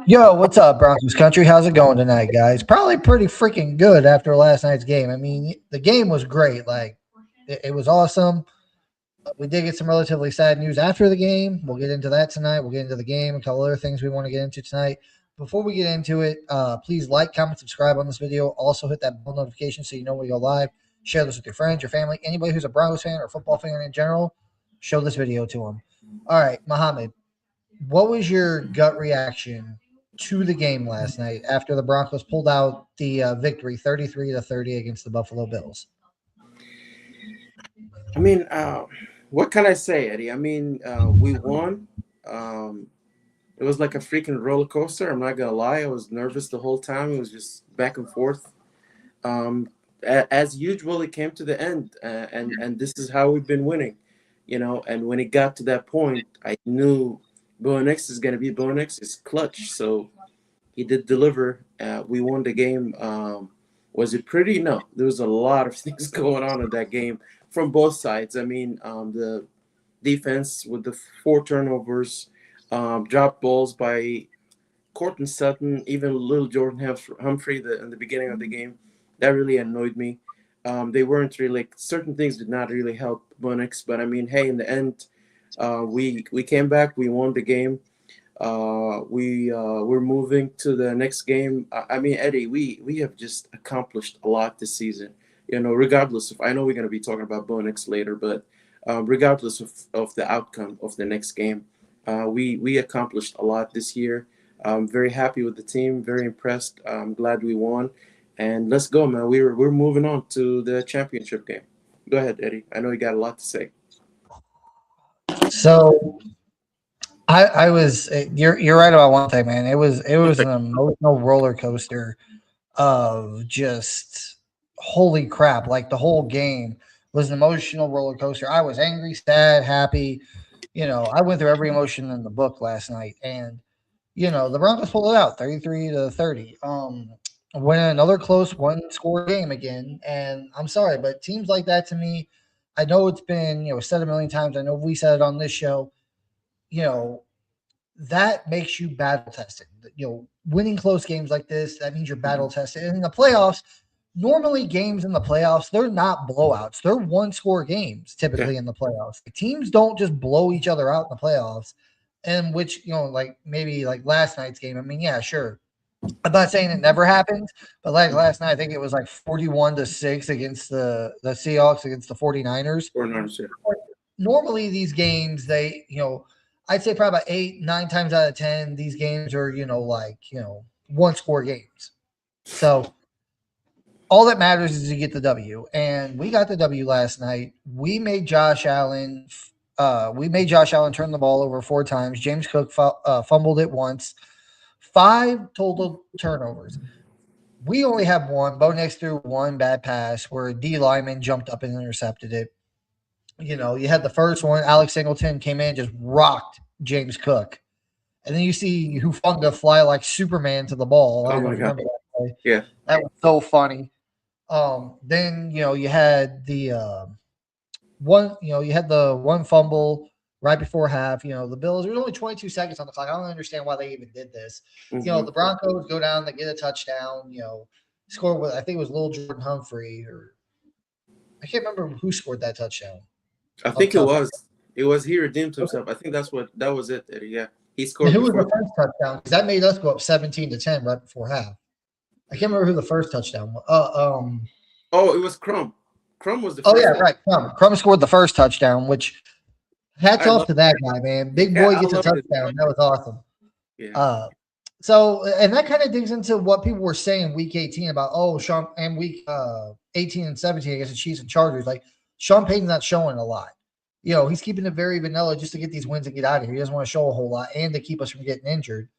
Yo, what's up, Broncos country? How's it going tonight, guys? Probably pretty freaking good after last night's game. I mean, the game was great. Like, it was awesome. We did get some relatively sad news after the game. We'll get into that tonight. We'll get into the game, a couple other things we want to get into tonight. Before we get into it, please like, comment, subscribe on this video. Also, hit that bell notification so you know when we go live. Share this with your friends, your family, anybody who's a Broncos fan or football fan in general. Show this video to them. All right, Mohammed, what was your gut reaction to the game last night after the Broncos pulled out the victory 33-30 against the Buffalo Bills? I mean, what can I say, Eddie? I mean, we won. It was like a freaking roller coaster. I'm not gonna lie. I was nervous the whole time. It was just back and forth. As usual, it came to the end, and this is how we've been winning, you know. And when it got to that point, I knew Bo Nix is gonna be Bo Nix. It's clutch, so he did deliver. We won the game. Was it pretty? No, there was a lot of things going on in that game from both sides. I mean, the defense with the 4 turnovers, dropped balls by Cortland Sutton, even little Jordan Humphrey in the beginning of the game. That really annoyed me. They weren't really like certain things did not really help Bunix, but I mean, hey, in the end, we came back, we won the game. We're moving to the next game. I mean, Eddie, we have just accomplished a lot this season. You know, regardless of, I know we're going to be talking about Bunix later, but regardless of the outcome of the next game, we accomplished a lot this year. I'm very happy with the team. Very impressed. I'm glad we won, and let's go, man. We're moving on to the championship game. Go ahead, Eddie. I know you got a lot to say. So I was you're right about one thing, man. It was an emotional roller coaster of just holy crap. Like the whole game was an emotional roller coaster. I was angry, sad, happy. I went through every emotion in the book last night, and the Broncos pulled it out 33-30. Win another close one score game again. And I'm sorry, but teams like that to me, I know it's been, said a million times. I know we said it on this show, you know, that makes you battle tested. Winning close games like this, that means you're battle tested. And in the playoffs, normally games in the playoffs, they're not blowouts. They're one score games typically in the playoffs. Teams don't just blow each other out in the playoffs. And which, like maybe like last night's game. I mean, yeah, sure. I'm not saying it never happens, but like last night, I think it was like 41-6 against the Seahawks against the 49ers. Or not, sure. Normally these games, they, I'd say probably about 8, 9 times out of 10, these games are, one score games. So all that matters is you get the W, and we got the W last night. We made Josh Allen turn the ball over 4 times. James Cook fumbled it once. 5 total turnovers. We only have 1. Bo Nix threw 1 bad pass where D lineman jumped up and intercepted it. You had the first one. Alex Singleton came in and just rocked James Cook. And then you see Hufanga fly like Superman to the ball. I don't know if you remember that play. Yeah. That was so funny. Then, you had the one fumble right before half. The Bills, there was only 22 seconds on the clock. I don't understand why they even did this. The Broncos go down, they get a touchdown, score with, I think it was Lil Jordan Humphrey, or I can't remember who scored that touchdown. I think it was he redeemed himself. I think that was it. Yeah, he scored. And who was the first touchdown? Because that made us go up 17-10 right before half. I can't remember who the first touchdown was. Oh, it was Crumb. Crumb was the first. Oh yeah, right. Crumb scored the first touchdown, which hats off to that guy, man. Big boy gets a touchdown. That was awesome. Yeah. So, and that kind of digs into what people were saying week 18 about, Sean, and week 18 and 17 against the Chiefs and Chargers. Like, Sean Payton's not showing a lot. He's keeping it very vanilla just to get these wins and get out of here. He doesn't want to show a whole lot and to keep us from getting injured.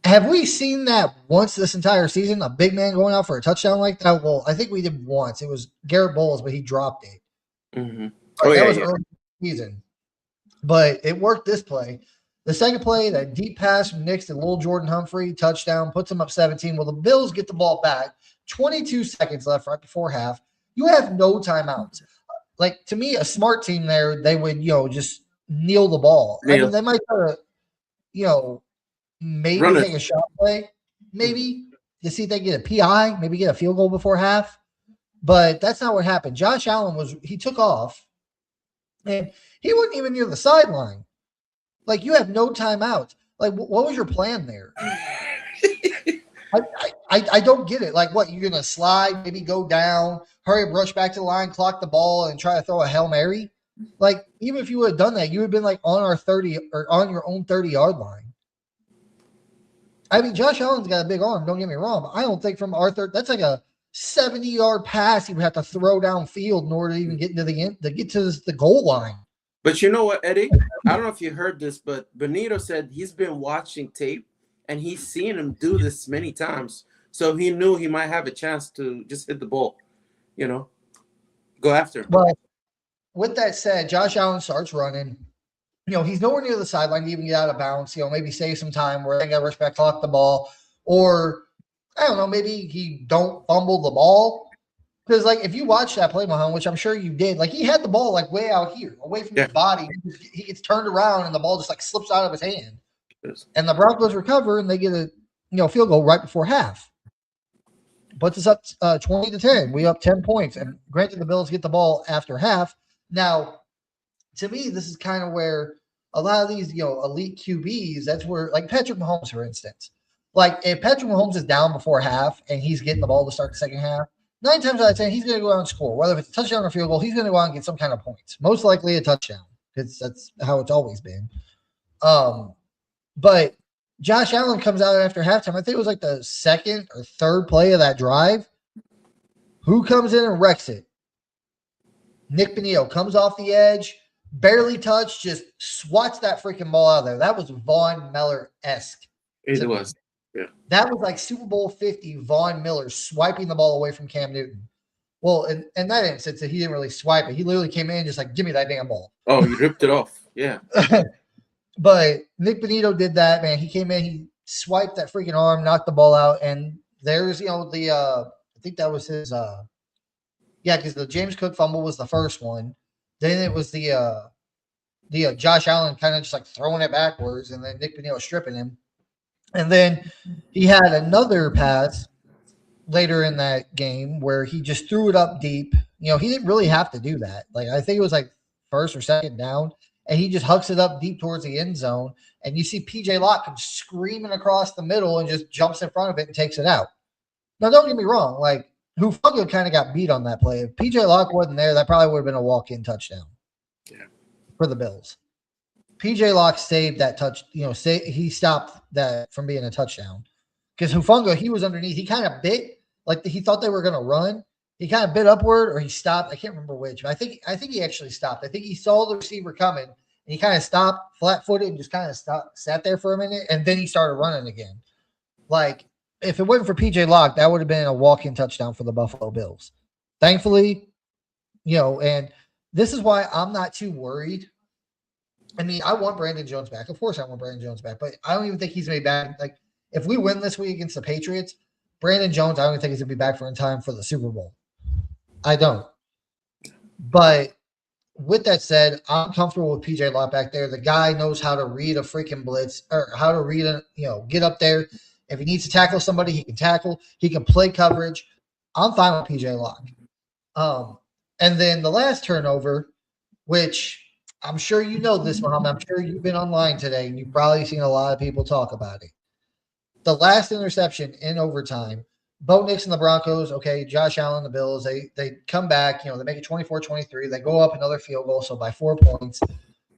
Have we seen that once this entire season, a big man going out for a touchdown like that? Well, I think we did once. It was Garrett Bowles, but he dropped it. Mm-hmm. That was early in the season. But it worked this play. The second play, that deep pass from Nix to Lil Jordan Humphrey, touchdown, puts them up 17. Well, the Bills get the ball back. 22 seconds left right before half. You have no timeouts. Like, to me, a smart team there, they would, just kneel the ball. I mean, they might try to, maybe Run it. take a shot play, maybe to see if they get a PI, maybe get a field goal before half. But that's not what happened. Josh Allen he took off and he wasn't even near the sideline. Like, you have no timeouts. Like, what was your plan there? I don't get it. Like, what, you're going to slide, maybe go down, hurry up, rush back to the line, clock the ball, and try to throw a Hail Mary? Like, even if you would have done that, you would have been like on our 30 or on your own 30-yard line. I mean, Josh Allen's got a big arm, don't get me wrong. But I don't think from Arthur, that's like a 70-yard pass he would have to throw downfield in order to even get into the end, to get to the goal line. But you know what, Eddie? I don't know if you heard this, but Benito said he's been watching tape and he's seen him do this many times. So he knew he might have a chance to just hit the ball, go after him. But with that said, Josh Allen starts running. He's nowhere near the sideline to even get out of bounds. Maybe save some time where they got to rush back, clock the ball. Or, I don't know, maybe he don't fumble the ball. Because, like, if you watch that play, Muhammad, which I'm sure you did, like, he had the ball, like, way out here, away from his body. He gets turned around, and the ball just, like, slips out of his hand. Yes. And the Broncos recover, and they get a, field goal right before half. Puts us up 20-10. We up 10 points. And granted, the Bills get the ball after half. Now, to me, this is kind of where a lot of these, elite QBs, that's where, like Patrick Mahomes, for instance. Like, if Patrick Mahomes is down before half and he's getting the ball to start the second half, 9 times out of 10, he's going to go out and score. Whether it's a touchdown or field goal, he's going to go out and get some kind of points. Most likely a touchdown, because that's how it's always been. But Josh Allen comes out after halftime. I think it was like the second or third play of that drive. Who comes in and wrecks it? Nick Benito comes off the edge, barely touched, just swats that freaking ball out of there. That was Von Miller-esque. It was. Yeah. That was like Super Bowl 50 Von Miller swiping the ball away from Cam Newton. Well, in that instance, he didn't really swipe it. He literally came in just like, give me that damn ball. Oh, he ripped it off. Yeah. But Nick Benito did that, man. He came in, he swiped that freaking arm, knocked the ball out, and there's, I think that was his because the James Cook fumble was the first one. Then it was the Josh Allen kind of just like throwing it backwards, and then Nick Benito stripping him. And then he had another pass later in that game where he just threw it up deep. He didn't really have to do that. Like, I think it was like first or second down, and he just hucks it up deep towards the end zone. And you see PJ Locke come screaming across the middle and just jumps in front of it and takes it out. Now, don't get me wrong. Like, Hufanga kind of got beat on that play. If PJ Locke wasn't there, that probably would have been a walk-in touchdown for the Bills. PJ Locke saved that touch. He stopped that from being a touchdown because Hufanga, he was underneath. He kind of bit, like he thought they were going to run. He kind of bit upward, or he stopped. I can't remember which, but I think he actually stopped. I think he saw the receiver coming, and he kind of stopped, flat-footed, and just kind of sat there for a minute, and then he started running again. Like, if it wasn't for PJ Locke, that would have been a walk-in touchdown for the Buffalo Bills. Thankfully, and this is why I'm not too worried. I mean, I want Brandon Jones back. Of course I want Brandon Jones back, but I don't even think he's going to be back. Like, if we win this week against the Patriots, Brandon Jones, I don't even think he's going to be back for in time for the Super Bowl. I don't. But with that said, I'm comfortable with PJ Locke back there. The guy knows how to read a freaking blitz, or how to read get up there. If he needs to tackle somebody, he can tackle. He can play coverage. I'm fine with PJ Locke. And then the last turnover, which I'm sure you know this, Muhammad. I'm sure you've been online today, and you've probably seen a lot of people talk about it. The last interception in overtime, Bo Nix and the Broncos, okay, Josh Allen, the Bills, they come back, they make it 24-23. They go up another field goal, so by 4 points.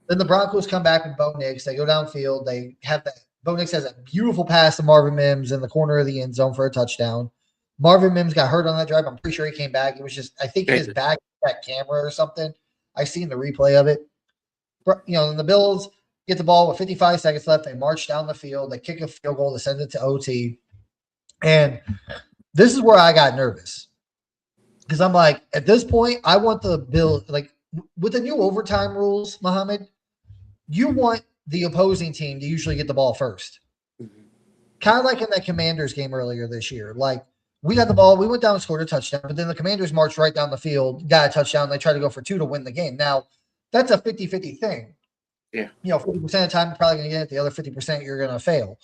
Then the Broncos come back with Bo Nix. They go downfield. They have that. Bo Nix has a beautiful pass to Marvin Mims in the corner of the end zone for a touchdown. Marvin Mims got hurt on that drive. I'm pretty sure he came back. It was just, I think his back, that camera or something. I seen the replay of it. And the Bills get the ball with 55 seconds left. They march down the field. They kick a field goal to send it to OT. And this is where I got nervous. Because I'm like, at this point, I want the Bills, like, with the new overtime rules, Muhammad, you want the opposing team to usually get the ball first. Kind of like in that Commanders game earlier this year. Like, we got the ball, we went down and scored a touchdown, but then the Commanders marched right down the field, got a touchdown, they tried to go for 2 to win the game. Now, that's a 50-50 thing. Yeah. 50% of the time you're probably going to get it. The other 50% you're going to fail.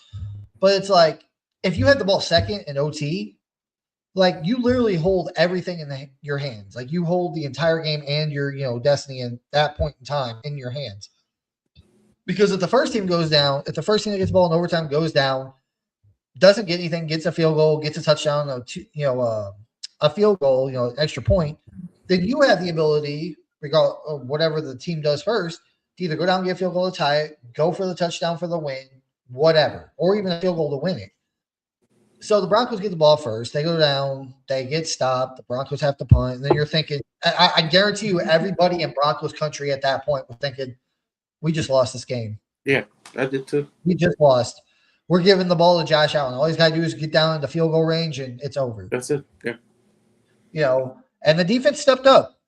But it's like if you had the ball second in OT, like you literally hold everything in your hands. Like you hold the entire game and your destiny in that point in time in your hands. Because if the first team goes down, if the first team that gets the ball in overtime goes down, doesn't get anything, gets a field goal, gets a touchdown, a field goal, extra point, then you have the ability, regardless of whatever the team does first, to either go down and get a field goal to tie it, go for the touchdown for the win, whatever, or even a field goal to win it. So the Broncos get the ball first. They go down. They get stopped. The Broncos have to punt. And then you're thinking, I guarantee you, everybody in Broncos country at that point was thinking, we just lost this game. Yeah, I did too. We just lost. We're giving the ball to Josh Allen. All he's got to do is get down in the field goal range, and it's over. That's it. Yeah. And the defense stepped up.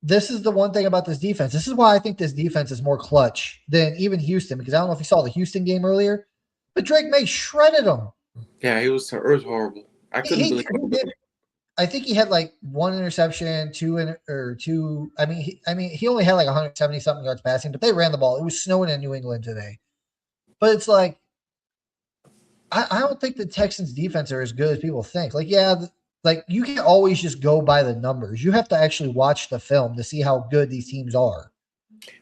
This is the one thing about this defense. This is why I think this defense is more clutch than even Houston, because I don't know if you saw the Houston game earlier, but Drake May shredded them. Yeah, it was horrible. I couldn't believe it. I think he had like one interception, two. I mean, he only had like 170 something yards passing, but they ran the ball. It was snowing in New England today, but it's like I don't think the Texans' defense are as good as people think. Like, yeah, like you can't always just go by the numbers. You have to actually watch the film to see how good these teams are.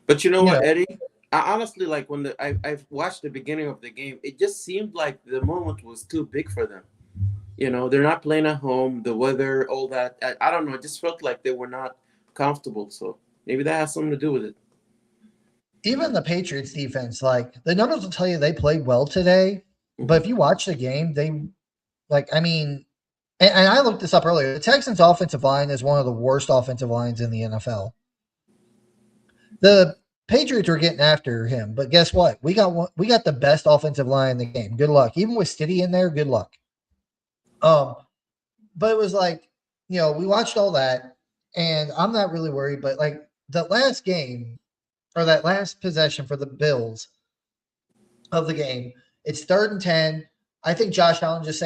But you know what, Eddie? I honestly, like when I've watched the beginning of the game, it just seemed like the moment was too big for them. They're not playing at home, the weather, all that. I don't know. It just felt like they were not comfortable. So maybe that has something to do with it. Even the Patriots defense, like the numbers will tell you they played well today. But if you watch the game, and I looked this up earlier, the Texans' offensive line is one of the worst offensive lines in the NFL. The Patriots were getting after him, but guess what? We got the best offensive line in the game. Good luck. Even with Stiddy in there, good luck. But it was like, we watched all that, and I'm not really worried, but like the last game or that last possession for the Bills of the game, it's 3rd and 10. I think Josh Allen he's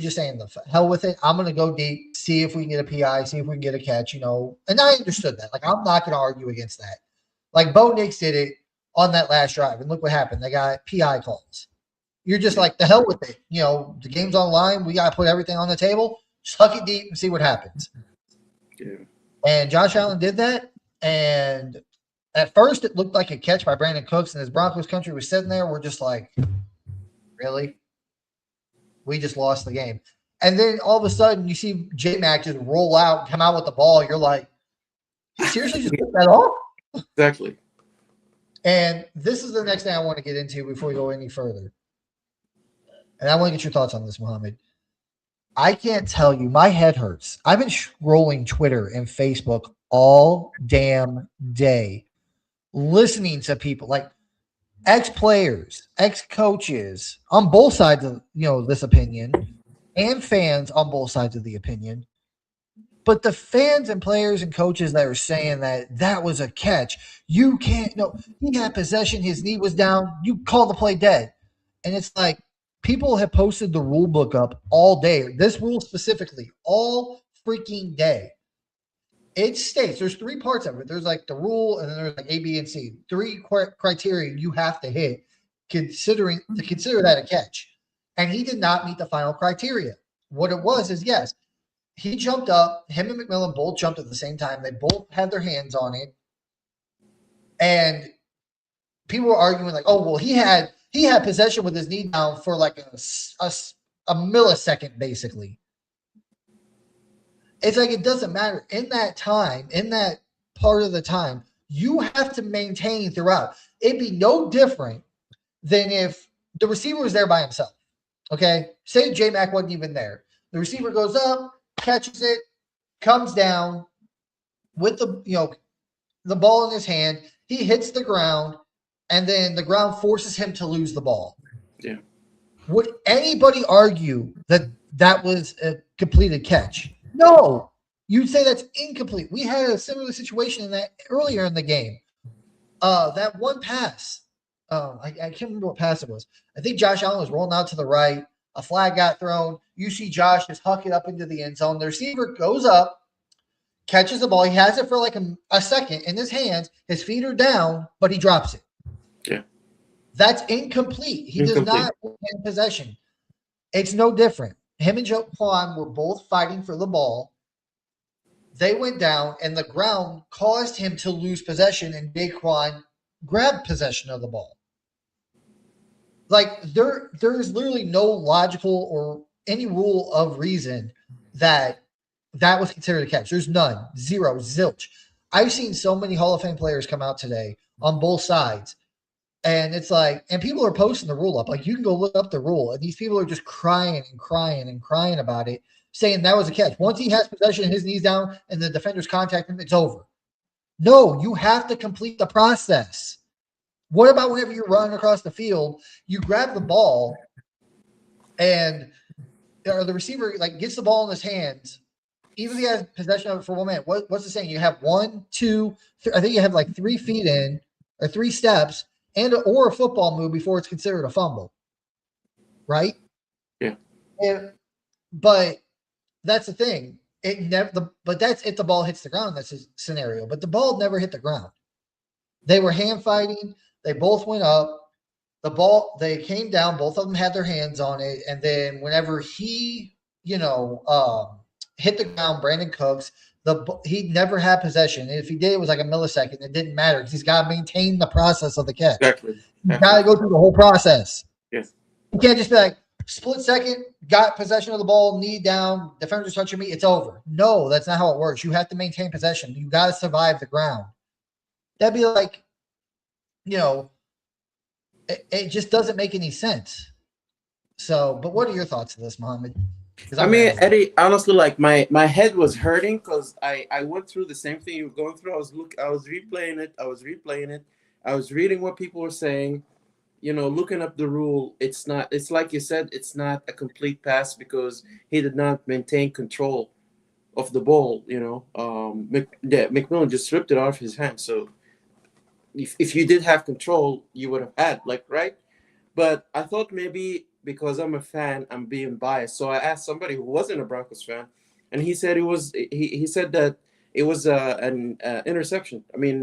just saying the hell with it. I'm going to go deep, see if we can get a PI, see if we can get a catch, and I understood that. Like, I'm not going to argue against that. Like, Bo Nix did it on that last drive, and look what happened. They got PI calls. You're just like, the hell with it. The game's on the line. We got to put everything on the table. Just huck it deep and see what happens. Yeah. And Josh Allen did that, and at first it looked like a catch by Brandon Cooks, and his Broncos country was sitting there. We're just like, really? We just lost the game. And then all of a sudden you see J-Mac just roll out and come out with the ball. You're like, you seriously just took that off? Exactly. And this is the next thing I want to get into before we go any further. And I want to get your thoughts on this, Mohammed. I can't tell you. My head hurts. I've been scrolling Twitter and Facebook all damn day, listening to people like ex-players, ex-coaches on both sides of this opinion, and fans on both sides of the opinion. But the fans and players and coaches that are saying that was a catch, you can't. No, he had possession. His knee was down. You call the play dead, and it's like people have posted the rule book up all day. This rule specifically, all freaking day. It states there's 3 parts of it. There's like the rule, and then there's like A, B, and C. 3 criteria you have to hit to consider that a catch. And he did not meet the final criteria. What it was is, yes, he jumped up. Him and McMillan both jumped at the same time. They both had their hands on it. And people were arguing like, oh, well, he had possession with his knee down for like a millisecond, basically. It's like it doesn't matter. In that time, in that part of the time, you have to maintain throughout. It'd be no different than if the receiver was there by himself. Okay? Say J-Mac wasn't even there. The receiver goes up, catches it, comes down with the ball in his hand. He hits the ground, and then the ground forces him to lose the ball. Yeah. Would anybody argue that was a completed catch? No, you'd say that's incomplete. We had a similar situation in that earlier in the game. That one pass, I can't remember what pass it was. I think Josh Allen was rolling out to the right. A flag got thrown. You see Josh just huck it up into the end zone. The receiver goes up, catches the ball. He has it for like a second in his hands. His feet are down, but he drops it. Yeah. That's incomplete. He does Incomplete. not win possession. It's no different. Him and Jaquan were both fighting for the ball. They went down, and the ground caused him to lose possession, and Jaquan grabbed possession of the ball. Like there's literally no logical or any rule of reason that that was considered a catch. There's none, zero, zilch. I've seen so many Hall of Fame players come out today on both sides, and it's like, and people are posting the rule up. Like you can go look up the rule, and these people are just crying and crying and crying about it, saying that was a catch. Once he has possession, his knees down, and the defenders contact him, it's over. No, you have to complete the process. What about whenever you're running across the field, you grab the ball, and the receiver like gets the ball in his hands, even if he has possession of it for 1 minute. What's it saying? You have 1, 2, I think you have like 3 feet in or 3 steps or a football move before it's considered a fumble, right? Yeah. But that's the thing. It never. But that's if the ball hits the ground. That's his scenario. But the ball never hit the ground. They were hand fighting. They both went up. The ball. They came down. Both of them had their hands on it. And then whenever he, hit the ground, Brandon Cooks. He never had possession. And if he did, it was like a millisecond. It didn't matter because he's got to maintain the process of the catch. Exactly. He's got to go through the whole process. Yes. You can't just be like, split second, got possession of the ball, knee down, defender's touching me, it's over. No, that's not how it works. You have to maintain possession. You got to survive the ground. That'd be like, it just doesn't make any sense. So, but what are your thoughts on this, Mohammed? I mean, Eddie, honestly, like my head was hurting because I went through the same thing you were going through. I was replaying it. I was reading what people were saying. Looking up the rule, it's like you said, it's not a complete pass because he did not maintain control of the ball. McMillan just stripped it off his hand. So if you did have control, you would have had, right? But I thought maybe because I'm a fan, I'm being biased. So I asked somebody who wasn't a Broncos fan, and he said he said that it was an interception. I mean,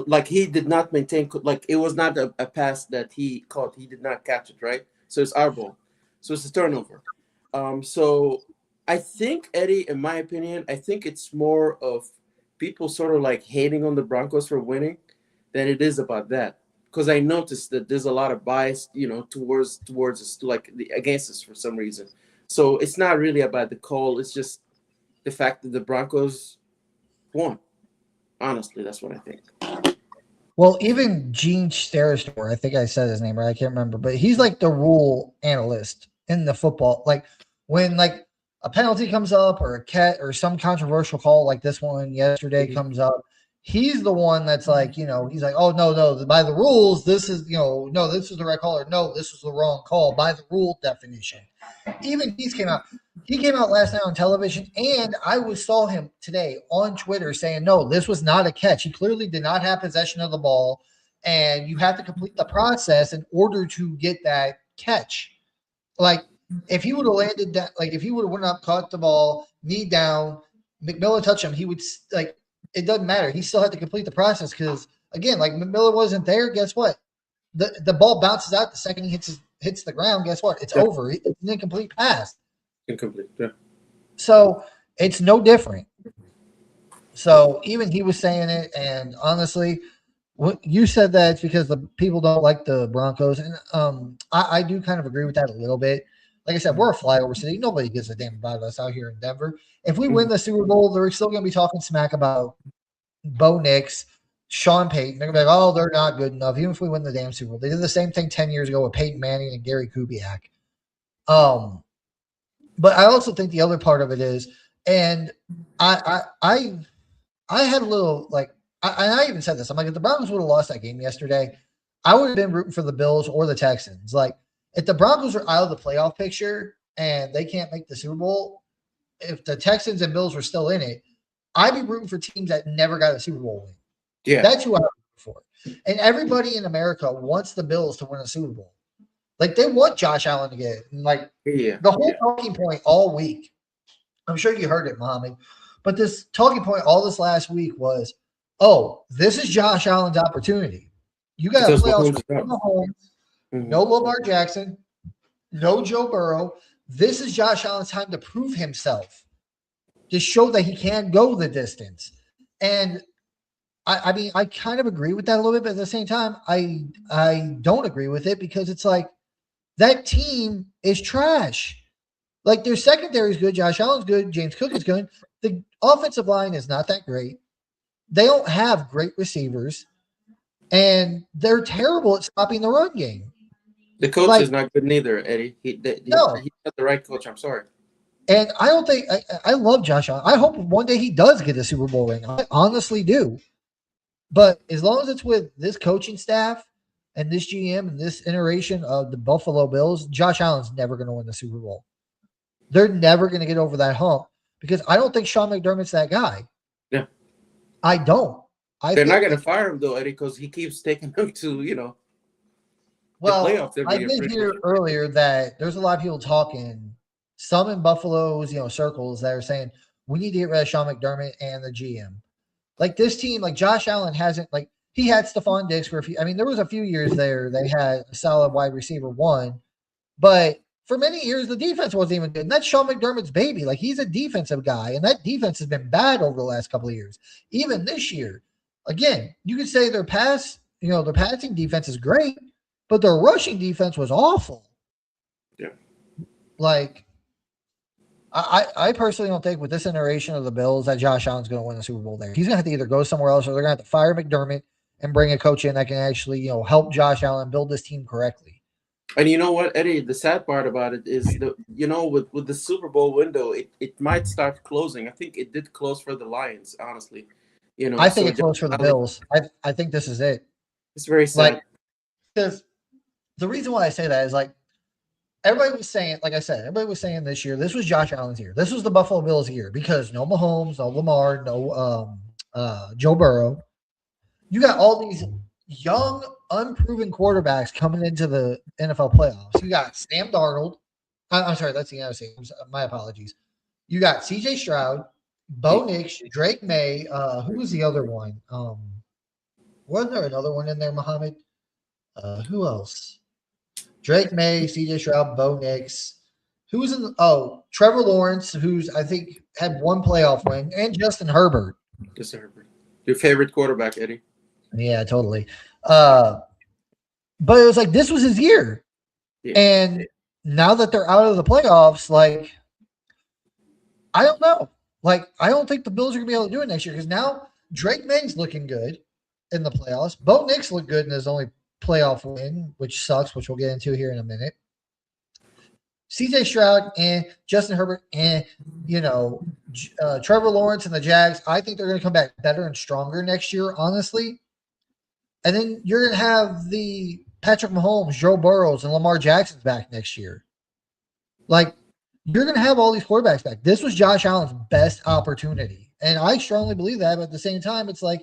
like he did not maintain, like it was not a pass that he caught. He did not catch it, right? So it's our ball. So it's a turnover. So I think, Eddie, in my opinion, I think it's more of people sort of like hating on the Broncos for winning than it is about that. Because I noticed that there's a lot of bias, towards us, like against us for some reason. So it's not really about the call. It's just the fact that the Broncos won. Honestly, that's what I think. Well, even Gene Steristor, I think I said his name right. I can't remember, but he's like the rule analyst in the football. Like when like a penalty comes up or a catch or some controversial call like this one yesterday comes up, he's the one that's like, he's like, oh no, by the rules, this is no, this is the right call, or no, this is the wrong call by the rule definition. Even he came out. He came out last night on television, and I saw him today on Twitter saying, no, this was not a catch. He clearly did not have possession of the ball, and you have to complete the process in order to get that catch. Like, if he would have landed that, like, if he would have went up, caught the ball, knee down, McMillan touched him, he would, like, it doesn't matter. He still had to complete the process because, again, like, McMillan wasn't there. Guess what? The ball bounces out the second he hits the ground. Guess what? It's over. It's an incomplete pass. Incomplete, yeah. So it's no different. So even he was saying it, and honestly, what you said that it's because the people don't like the Broncos, and I do kind of agree with that a little bit. Like I said, we're a flyover city. Nobody gives a damn about us out here in Denver. If we win the Super Bowl, they're still going to be talking smack about Bo Nix, Sean Payton. They're going to be like, oh, they're not good enough, even if we win the damn Super Bowl. They did the same thing 10 years ago with Peyton Manning and Gary Kubiak. But I also think the other part of it is, and I had a little like I even said this. I'm like, if the Broncos would have lost that game yesterday, I would have been rooting for the Bills or the Texans. Like, if the Broncos are out of the playoff picture and they can't make the Super Bowl, if the Texans and Bills were still in it, I'd be rooting for teams that never got a Super Bowl win. Yeah, that's who I'm rooting for. And everybody in America wants the Bills to win a Super Bowl. Like, they want Josh Allen to get it. And like the whole talking point all week, I'm sure you heard it, Mohammed, but this talking point all this last week was, oh, this is Josh Allen's opportunity. You got a Because playoffs Mahomes with is out. no Mahomes, Mhm. no Lamar Jackson, no Joe Burrow. This is Josh Allen's time to prove himself, to show that he can go the distance. And I mean, I kind of agree with that a little bit, but at the same time, I don't agree with it because it's like that team is trash. Like their secondary is good, Josh Allen's good, James Cook is good. The offensive line is not that great. They don't have great receivers, and they're terrible at stopping the run game. The coach Like is not good neither, Eddie. no, He's not the right coach. I'm sorry. and I don't think I love Josh Allen. I hope one day he does get a Super Bowl ring. I honestly do. But as long as it's with this coaching staff and this GM and this iteration of the Buffalo Bills, Josh Allen's never going to win the Super Bowl. They're never going to get over that hump because I don't think Sean McDermott's that guy. Yeah. I don't. I They're not think going to that, fire him though, Eddie, because he keeps taking them to the well, playoffs every I year, did pretty much. hear earlier that there's a lot of people talking, some in Buffalo's, circles that are saying we need to get rid of Sean McDermott and the GM. Like this team, like Josh Allen hasn't like he had Stephon Diggs for a few. I mean, there was a few years there they had a solid wide receiver one, but for many years the defense wasn't even good. And that's Sean McDermott's baby. Like he's a defensive guy, and that defense has been bad over the last couple of years. Even this year, again, you could say their passing defense is great, but their rushing defense was awful. Yeah. Like I personally don't think with this iteration of the Bills that Josh Allen's going to win the Super Bowl there. He's going to have to either go somewhere else or they're going to have to fire McDermott and bring a coach in that can actually, help Josh Allen build this team correctly. And you know what, Eddie? The sad part about it is with the Super Bowl window, it might start closing. I think it did close for the Lions, honestly. I think So it closed for the Bills. I think this is it. it's very sad. Like, because the reason why I say that is like everybody was saying, like I said, everybody was saying this year, this was Josh Allen's year. This was the Buffalo Bills' year because no Mahomes, no Lamar, no Joe Burrow. You got all these young, unproven quarterbacks coming into the NFL playoffs. You got Sam Darnold. I'm sorry, that's the NFC. My apologies. You got C.J. Stroud, Bo Nix, Drake May. Who was the other one? Wasn't there another one in there, Muhammad? Who else? Drake May, C.J. Stroud, Bo Nix. Who was in the? Oh, Trevor Lawrence, who's I think had one playoff win, and Justin Herbert. Justin Herbert, your favorite quarterback, Eddie. Yeah, totally. But it was like this was his year. Yeah. And now that they're out of the playoffs, like I don't know. Like I don't think the Bills are gonna be able to do it next year because now Drake May's looking good in the playoffs. Bo Nix looked good in his only playoff win, which sucks, which we'll get into here in a minute. CJ Stroud and Justin Herbert and Trevor Lawrence and the Jags. I think they're going to come back better and stronger next year, honestly. And then you're going to have the Patrick Mahomes, Joe Burrows, and Lamar Jackson's back next year. Like, you're going to have all these quarterbacks back. This was Josh Allen's best opportunity. And I strongly believe that. But at the same time, it's like,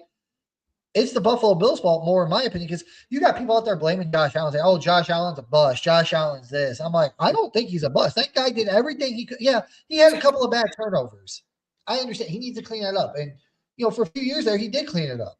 it's the Buffalo Bills' fault more, in my opinion, because you got people out there blaming Josh Allen, saying, oh, Josh Allen's a bust. Josh Allen's this. I'm like, I don't think he's a bust. That guy did everything he could. Yeah, he had a couple of bad turnovers. I understand. He needs to clean that up. And, for a few years there, he did clean it up.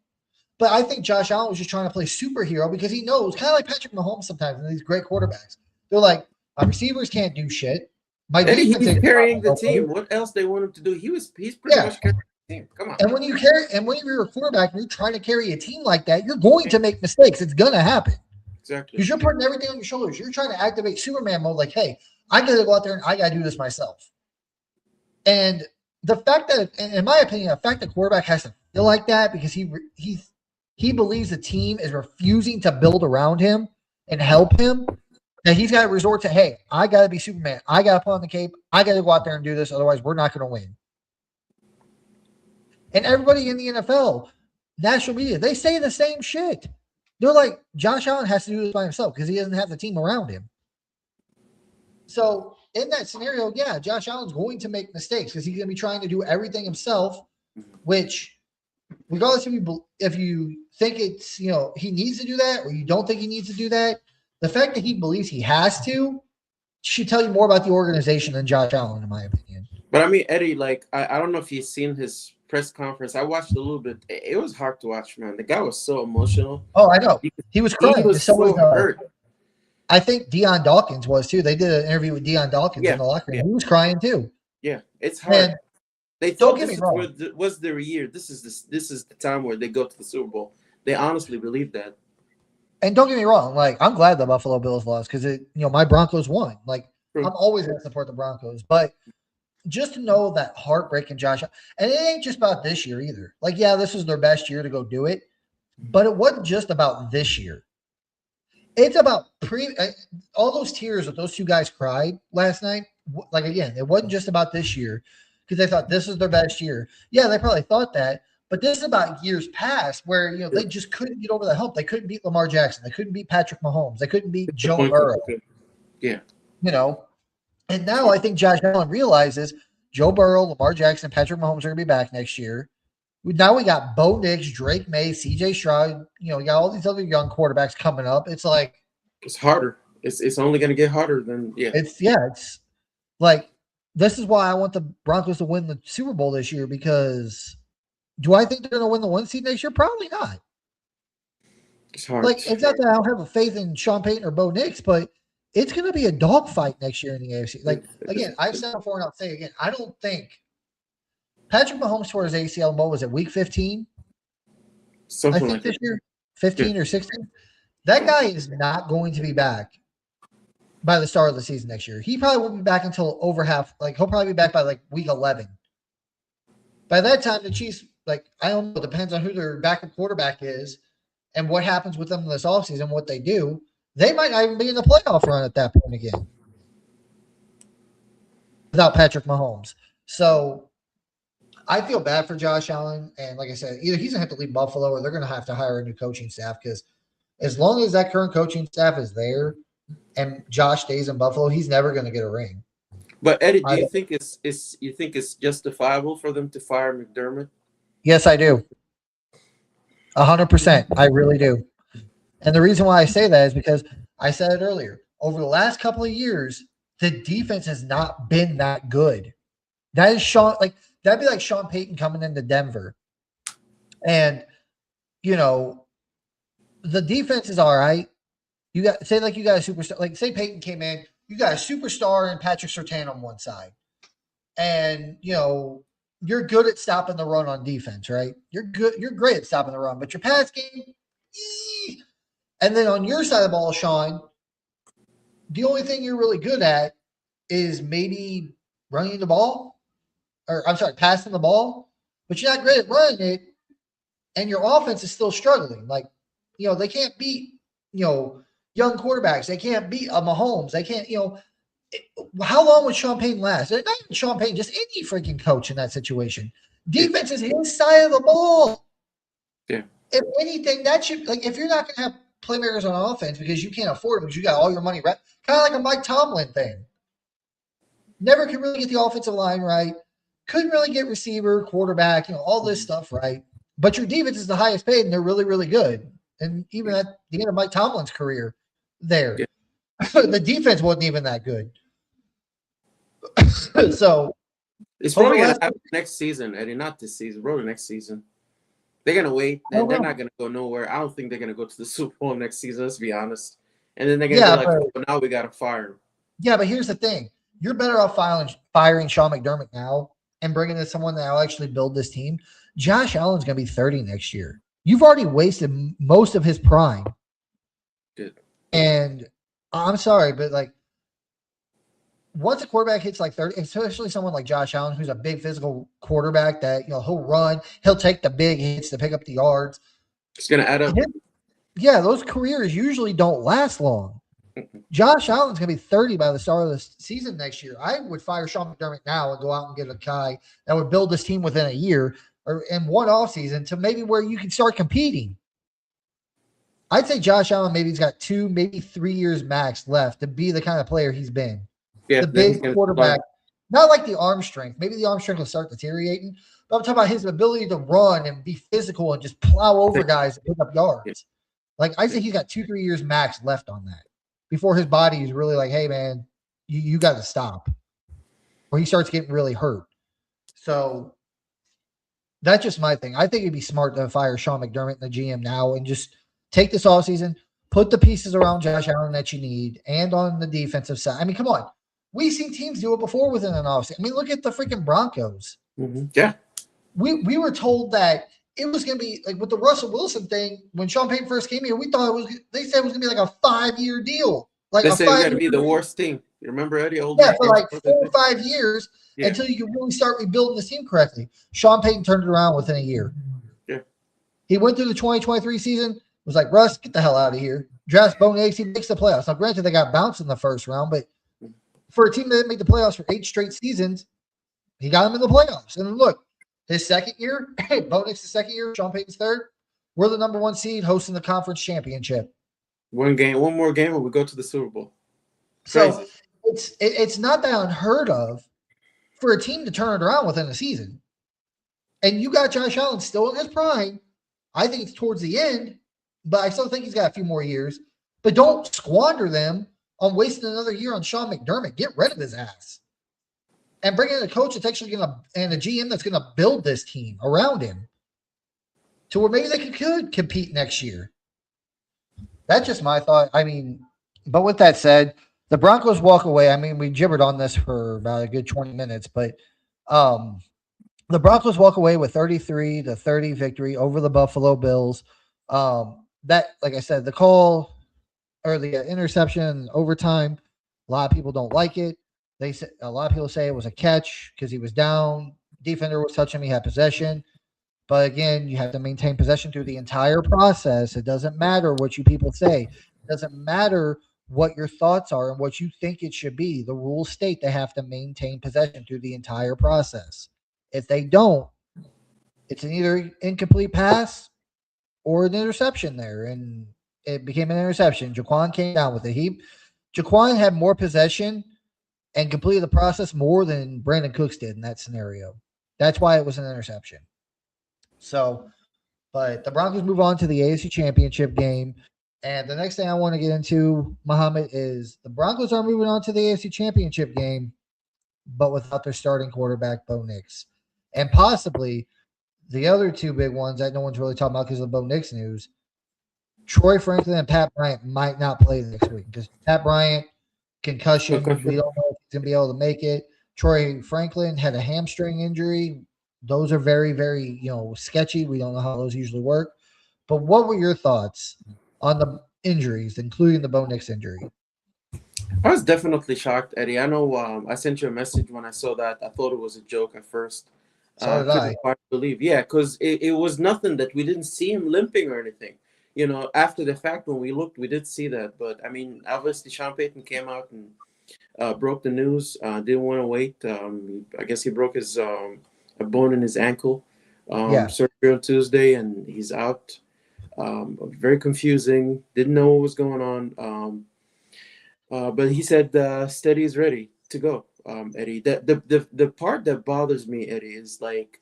But I think Josh Allen was just trying to play superhero because he knows, kind of like Patrick Mahomes sometimes, and these great quarterbacks. They're like, my receivers can't do shit. My Eddie, defense he's ain't carrying the nobody. team. What else they want him to do? He's pretty much carrying the team. Come on. And when you're a quarterback and you're trying to carry a team like that, you're going to make mistakes. It's going to happen. Exactly. Because you're putting everything on your shoulders. You're trying to activate Superman mode, like, hey, I got to go out there and I got to do this myself. And the fact that, in my opinion, the fact that quarterback has to feel like that because he believes the team is refusing to build around him and help him, that he's got to resort to, hey, I got to be Superman. I got to put on the cape. I got to go out there and do this. Otherwise, we're not going to win. And everybody in the NFL, national media, they say the same shit. They're like, Josh Allen has to do this by himself because he doesn't have the team around him. So in that scenario, yeah, Josh Allen's going to make mistakes because he's going to be trying to do everything himself, which regardless if you think it's, he needs to do that or you don't think he needs to do that, the fact that he believes he has to should tell you more about the organization than Josh Allen, in my opinion. But I mean, Eddie, like, I don't know if you've seen his press conference. I watched a little bit. It was hard to watch, man. The guy was so emotional. Oh, I know. He was He crying. was So was so hurt. I think Deion Dawkins was too. They did an interview with Deion Dawkins in Yeah, the locker room. yeah, He was crying too. yeah. It's hard. And They don't thought get this me is wrong. was their year. This is the time where they go to the Super Bowl. They honestly believe that. And don't get me wrong. Like, I'm glad the Buffalo Bills lost because my Broncos won. Like, True. I'm always going to support the Broncos. But just to know that heartbreak in Josh, and it ain't just about this year either. Like, yeah, this was their best year to go do it, but it wasn't just about this year. It's about all those tears that those two guys cried last night. Like, again, it wasn't just about this year because they thought this is their best year. Yeah, they probably thought that, but this is about years past where they just couldn't get over the hump. They couldn't beat Lamar Jackson. They couldn't beat Patrick Mahomes. They couldn't beat Joe Burrow. Yeah. And now I think Josh Allen realizes Joe Burrow, Lamar Jackson, and Patrick Mahomes are going to be back next year. Now we got Bo Nix, Drake May, CJ Stroud. We got all these other young quarterbacks coming up. It's like it's harder. It's only going to get harder than It's like this is why I want the Broncos to win the Super Bowl this year because do I think they're going to win the 1 seed next year? Probably not. It's hard. Like it's not that I don't have a faith in Sean Payton or Bo Nix, but it's going to be a dogfight next year in the AFC. Like again, I've said before and I'll say again, I don't think Patrick Mahomes tore his ACL. What was it, week 15? Something I think like this that. year, 15 or 16. That guy is not going to be back by the start of the season next year. He probably won't be back until over half. Like he'll probably be back by like week 11. By that time, the Chiefs, like I don't know, it depends on who their backup quarterback is and what happens with them this offseason, what they do. They might not even be in the playoff run at that point again without Patrick Mahomes. So I feel bad for Josh Allen. And like I said, either he's going to have to leave Buffalo or they're going to have to hire a new coaching staff because as long as that current coaching staff is there and Josh stays in Buffalo, he's never going to get a ring. But Eddie, do you think it's justifiable for them to fire McDermott? Yes, I do. 100%. I really do. And the reason why I say that is because I said it earlier. Over the last couple of years, the defense has not been that good. That is that'd be like Sean Payton coming into Denver. And, the defense is all right. You got a superstar. Like say Payton came in, you got a superstar and Patrick Surtain on one side. And, you're good at stopping the run on defense, right? You're great at stopping the run, but your pass game, and then on your side of the ball, Sean, the only thing you're really good at is maybe running the ball, passing the ball, but you're not great at running it, and your offense is still struggling. Like, they can't beat, young quarterbacks. They can't beat a Mahomes. They can't, how long would Sean Payton last? Not even Sean Payton, just any freaking coach in that situation. Defense is his side of the ball. Yeah. If anything, that should, like, if you're not going to have playmakers on offense because you can't afford them because you got all your money right, kind of like a Mike Tomlin thing. Never could really get the offensive line right. Couldn't really get receiver, quarterback, all this stuff right. But your defense is the highest paid, and they're really, really good. And even at the end of Mike Tomlin's career there, the defense wasn't even that good. So it's probably going to happen next season, Eddie, not this season, probably next season. They're going to wait. They're not going to go nowhere. I don't think they're going to go to the Super Bowl next season, let's be honest. And then they're going to be like, oh, now we got to fire him. Yeah, but here's the thing. You're better off firing Sean McDermott now and bringing in someone that will actually build this team. Josh Allen's going to be 30 next year. You've already wasted most of his prime. Good. And I'm sorry, but like once a quarterback hits like 30, especially someone like Josh Allen, who's a big physical quarterback that, he'll run, he'll take the big hits to pick up the yards. It's going to add up. Yeah, those careers usually don't last long. Josh Allen's going to be 30 by the start of the season next year. I would fire Sean McDermott now and go out and get a guy that would build this team within a year or in one offseason to maybe where you can start competing. I'd say Josh Allen maybe he's got 2, maybe 3 years max left to be the kind of player he's been. Yeah, the big quarterback, not like the arm strength. Maybe the arm strength will start deteriorating, but I'm talking about his ability to run and be physical and just plow over guys and pick up yards. Like I think he's got 2-3 years max left on that before his body is really like, hey man, you got to stop, or he starts getting really hurt. So That's just my thing. I think it'd be smart to fire Sean McDermott and the GM now and just take this offseason, put the pieces around Josh Allen that you need and on the defensive side. I mean, come on. We've seen teams do it before within an offseason. I mean, look at the freaking Broncos. Yeah. We were told that it was going to be like with the Russell Wilson thing when Sean Payton first came here. We thought it was. They said it was going to be like a 5-year deal, like They a say we're gonna 5 year. be the worst team. You remember Eddie? All Yeah, these for games. like 4 or 5 years Yeah. until you can really start rebuilding this team correctly. Sean Payton turned it around within a year. Yeah. He went through the 2023 season, was like, Russ, get the hell out of here. Drafts Bo Nix, he makes the playoffs. Now, granted, they got bounced in the first round, but for a team that didn't make the playoffs for 8 straight seasons, he got them in the playoffs. And look, his second year, Bo Nix's second year, Sean Payton's third, we're the number 1 seed hosting the conference championship. One more game, and we go to the Super Bowl. So Crazy. it's not that unheard of for a team to turn it around within a season. And you got Josh Allen still in his prime. I think it's towards the end, but I still think he's got a few more years. But don't squander them on wasting another year on Sean McDermott. Get rid of his ass. And bring in a coach that's actually going to, and a GM that's going to build this team around him to where maybe they could compete next year. That's just my thought. I mean, but with that said, the Broncos walk away. I mean, we gibbered on this for about a good 20 minutes, but the Broncos walk away with 33-30 victory over the Buffalo Bills. That, like I said, the call or the interception overtime, a lot of people don't like it. They say a lot of people say it was a catch because he was down. Defender was touching him. He had possession. But again, you have to maintain possession through the entire process. It doesn't matter what you people say. It doesn't matter what your thoughts are and what you think it should be. The rules state they have to maintain possession through the entire process. If they don't, it's an either incomplete pass or an interception there. And it became an interception. Jaquan came down with it. Jaquan had more possession and completed the process more than Brandon Cooks did in that scenario. That's why it was an interception. So, but the Broncos move on to the AFC Championship game. And the next thing I want to get into, Muhammad, is the Broncos are moving on to the AFC Championship game, but without their starting quarterback, Bo Nix. And possibly the other 2 big ones that no one's really talking about because of the Bo Nix news, Troy Franklin and Pat Bryant might not play next week because Pat Bryant, concussion, we don't know if he's going to be able to make it. Troy Franklin had a hamstring injury. Those are very, very, sketchy. We don't know how those usually work. But what were your thoughts on the injuries, including the Bo Nix injury? I was definitely shocked, Eddie. I know I sent you a message when I saw that. I thought it was a joke at first. So did I. Couldn't quite believe. Yeah, because it was nothing that we didn't see him limping or anything. After the fact, when we looked, we did see that. But, I mean, obviously Sean Payton came out and broke the news. Didn't want to wait. I guess he broke his a bone in his ankle. Surgery on Tuesday, and he's out. Very confusing. Didn't know what was going on. But he said Steady is ready to go, Eddie. The part that bothers me, Eddie, is like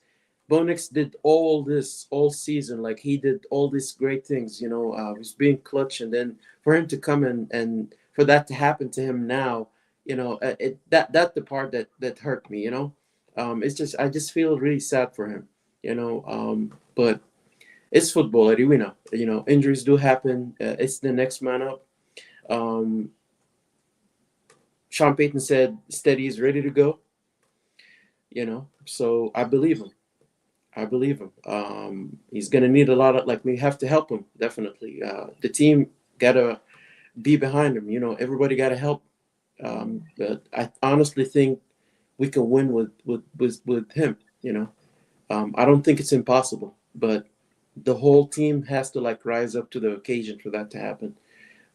Bo Nix did all this all season. Like he did all these great things, he's being clutch. And then for him to come and for that to happen to him now, that's the part that hurt me, It's just, I just feel really sad for him, but it's football, Eddie. We know, injuries do happen. It's the next man up. Sean Payton said Steady is ready to go, so I believe him. He's going to need a lot of, we have to help him, definitely. The team got to be behind him, everybody got to help. But I honestly think we can win with him, I don't think it's impossible, but the whole team has to rise up to the occasion for that to happen.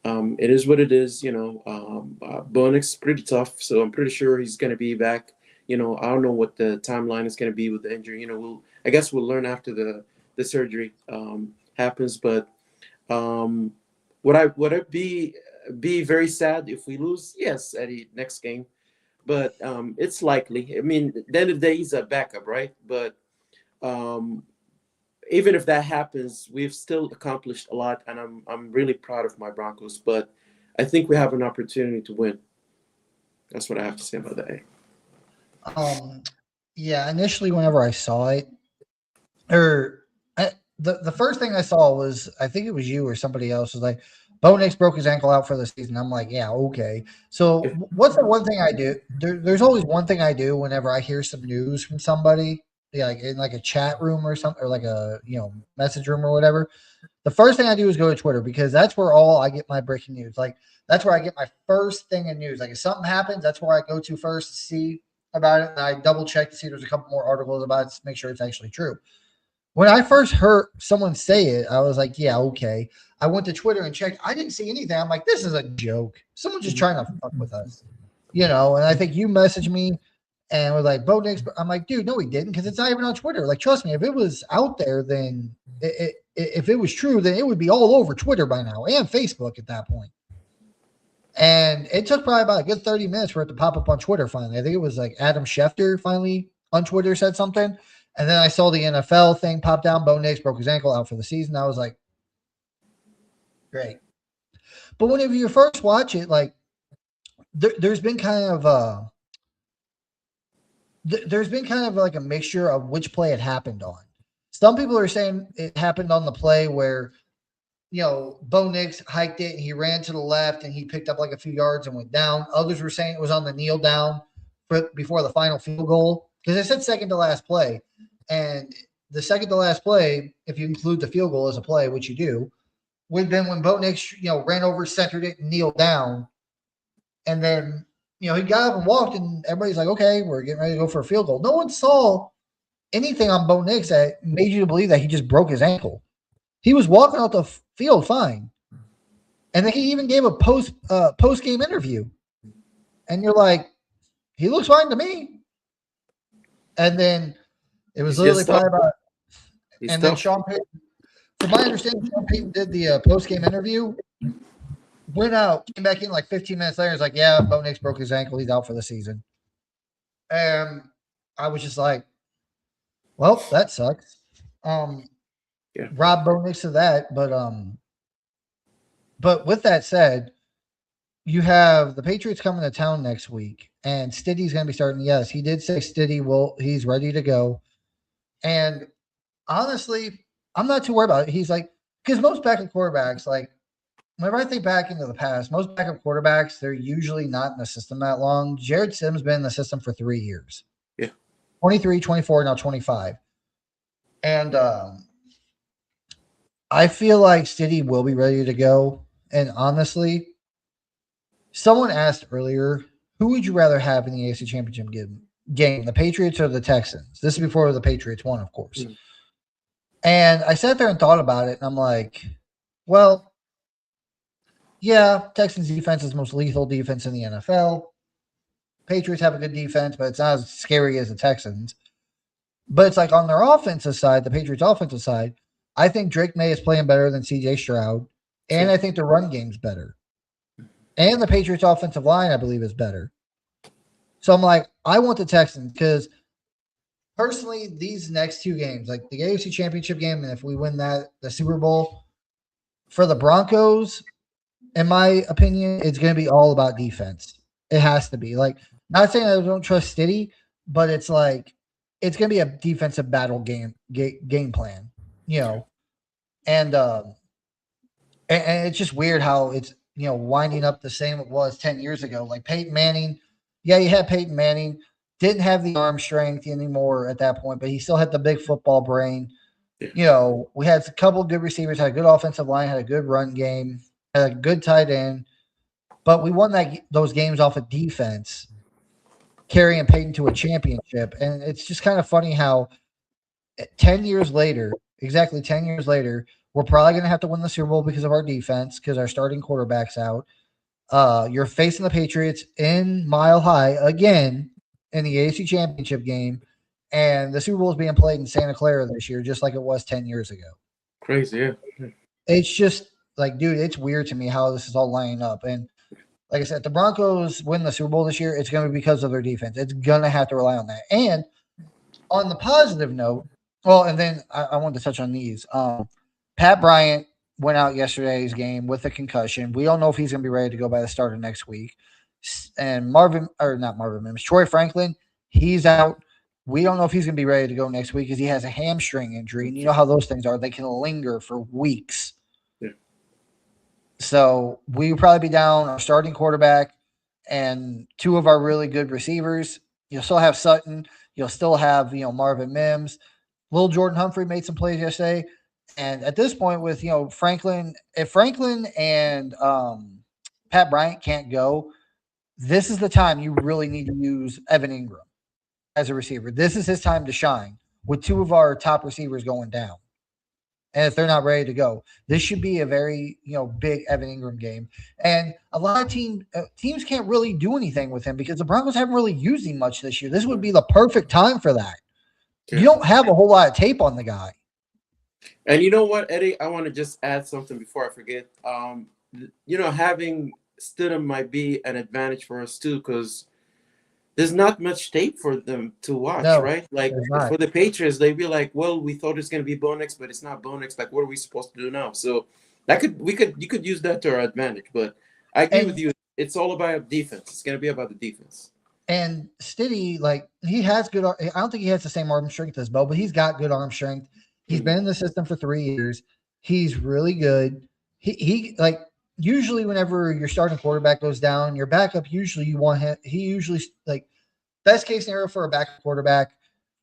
It is what it is, Bo Nix is pretty tough, so I'm pretty sure he's going to be back. I don't know what the timeline is going to be with the injury. I guess we'll learn after the surgery happens. But would I be very sad if we lose? Yes, Eddie, next game. But it's likely. I mean, at the end of the day, he's a backup, right? But even if that happens, we've still accomplished a lot, and I'm really proud of my Broncos. But I think we have an opportunity to win. That's what I have to say about that. Yeah, initially, whenever I saw it, or the first thing I saw was, I think it was you or somebody else was like, Bo Nix broke his ankle out for the season. I'm like, yeah, okay. So Yeah. what's the one thing I do? There's always one thing I do whenever I hear some news from somebody, yeah, like in like a chat room or something, or like a message room or whatever. The first thing I do is go to Twitter because that's where all I get my breaking news. Like that's where I get my first thing in news. Like if something happens, that's where I go to first to see about it. And I double check to see if there's a couple more articles about it to make sure it's actually true. When I first heard someone say it, I was like, yeah, okay. I went to Twitter and checked. I didn't see anything. I'm like, this is a joke. Someone's just Mhm. trying to fuck with us, And I think you messaged me and was like, Bo Nix. I'm like, dude, no, he didn't because it's not even on Twitter. Like, trust me, if it was out there, then if it was true, then it would be all over Twitter by now and Facebook at that point. And it took probably about a good 30 minutes for it to pop up on Twitter finally. I think it was like Adam Schefter finally on Twitter said something. And then I saw the NFL thing pop down. Bo Nix broke his ankle out for the season. I was like, great. But whenever you first watch it, like there's been kind of there's been kind of like a mixture of which play it happened on. Some people are saying it happened on the play where Bo Nix hiked it and he ran to the left and he picked up like a few yards and went down. Others were saying it was on the kneel down before the final field goal because I said second to last play. And the second to last play, if you include the field goal as a play, which you do, would have been when Bo Nix, ran over, centered it, and kneeled down. And then, he got up and walked, and everybody's like, okay, we're getting ready to go for a field goal. No one saw anything on Bo Nix that made you to believe that he just broke his ankle. He was walking out the field fine. And then he even gave a post game interview. And you're like, he looks fine to me. And then it was He's literally just tough. probably about, He's and then tough. Sean Payton, from my understanding, Sean Payton did the post game interview, went out, came back in like 15 minutes later. It's like, yeah, Bo Nix broke his ankle. He's out for the season. And I was just like, well, that sucks. Um, Yeah. Rob Bo Nix of that, but with that said, you have the Patriots coming to town next week, and Stiddy's going to be starting. Yes, he did say he's ready to go. And honestly, I'm not too worried about it. He's like, because most backup quarterbacks, like, whenever I think back into the past, most backup quarterbacks, they're usually not in the system that long. Jared Sims been in the system for 3 years. Yeah. 23, 24, now 25. And I feel like Stiddy will be ready to go. And honestly, someone asked earlier, who would you rather have in the AFC Championship game, the Patriots or the Texans? This is before the Patriots won, of course. Mm. And I sat there and thought about it, and I'm like, well, yeah, Texans defense is the most lethal defense in the NFL. Patriots have a good defense, but it's not as scary as the Texans. But it's like on their offensive side, the Patriots' offensive side, I think Drake May is playing better than CJ Stroud, and Sure. I think the run game's better. And the Patriots' offensive line, I believe, is better. So I'm like, I want the Texans because personally, these next two games, like the AFC Championship game, and if we win that, the Super Bowl, for the Broncos, in my opinion, it's going to be all about defense. It has to be. Like, not saying I don't trust Stiddy, but it's like it's going to be a defensive battle game plan, and and it's just weird how it's winding up the same it was 10 years ago. Like Peyton Manning, yeah, you had Peyton Manning, didn't have the arm strength anymore at that point, but he still had the big football brain. Yeah. We had a couple of good receivers, had a good offensive line, had a good run game, had a good tight end, but we won those games off of defense, carrying Peyton to a championship. And it's just kind of funny how 10 years later, exactly 10 years later, we're probably going to have to win the Super Bowl because of our defense, because our starting quarterback's out. You're facing the Patriots in Mile High again in the AFC Championship game, and the Super Bowl is being played in Santa Clara this year, just like it was 10 years ago. Crazy, yeah. It's just like, dude, it's weird to me how this is all lining up. And like I said, the Broncos win the Super Bowl this year, it's going to be because of their defense. It's going to have to rely on that. And on the positive note, well, and then I wanted to touch on these. Pat Bryant went out yesterday's game with a concussion. We don't know if he's going to be ready to go by the start of next week. And not Marvin Mims, Troy Franklin, he's out. We don't know if he's going to be ready to go next week because he has a hamstring injury. And you know how those things are. They can linger for weeks. Yeah. So we will probably be down our starting quarterback and two of our really good receivers. You'll still have Sutton. You'll still have, Marvin Mims. Little Jordan Humphrey made some plays yesterday. And at this point with, Franklin, if Franklin and Pat Bryant can't go, this is the time you really need to use Evan Ingram as a receiver. This is his time to shine with two of our top receivers going down. And if they're not ready to go, this should be a very, big Evan Ingram game. And a lot of teams can't really do anything with him because the Broncos haven't really used him much this year. This would be the perfect time for that. Yeah. You don't have a whole lot of tape on the guy. And you know what, Eddie? I want to just add something before I forget. Having Stidham might be an advantage for us too, because there's not much tape for them to watch, right? Like for the Patriots, they'd be like, "Well, we thought it's going to be Bo Nix, but it's not Bo Nix. Like, what are we supposed to do now?" So you could use that to our advantage. But I agree with you. It's all about defense. It's going to be about the defense. And Stiddy, he has good. I don't think he has the same arm strength as Bo, but he's got good arm strength. He's been in the system for 3 years. He's really good. He usually whenever your starting quarterback goes down, your backup usually you want him. He usually best case scenario for a backup quarterback,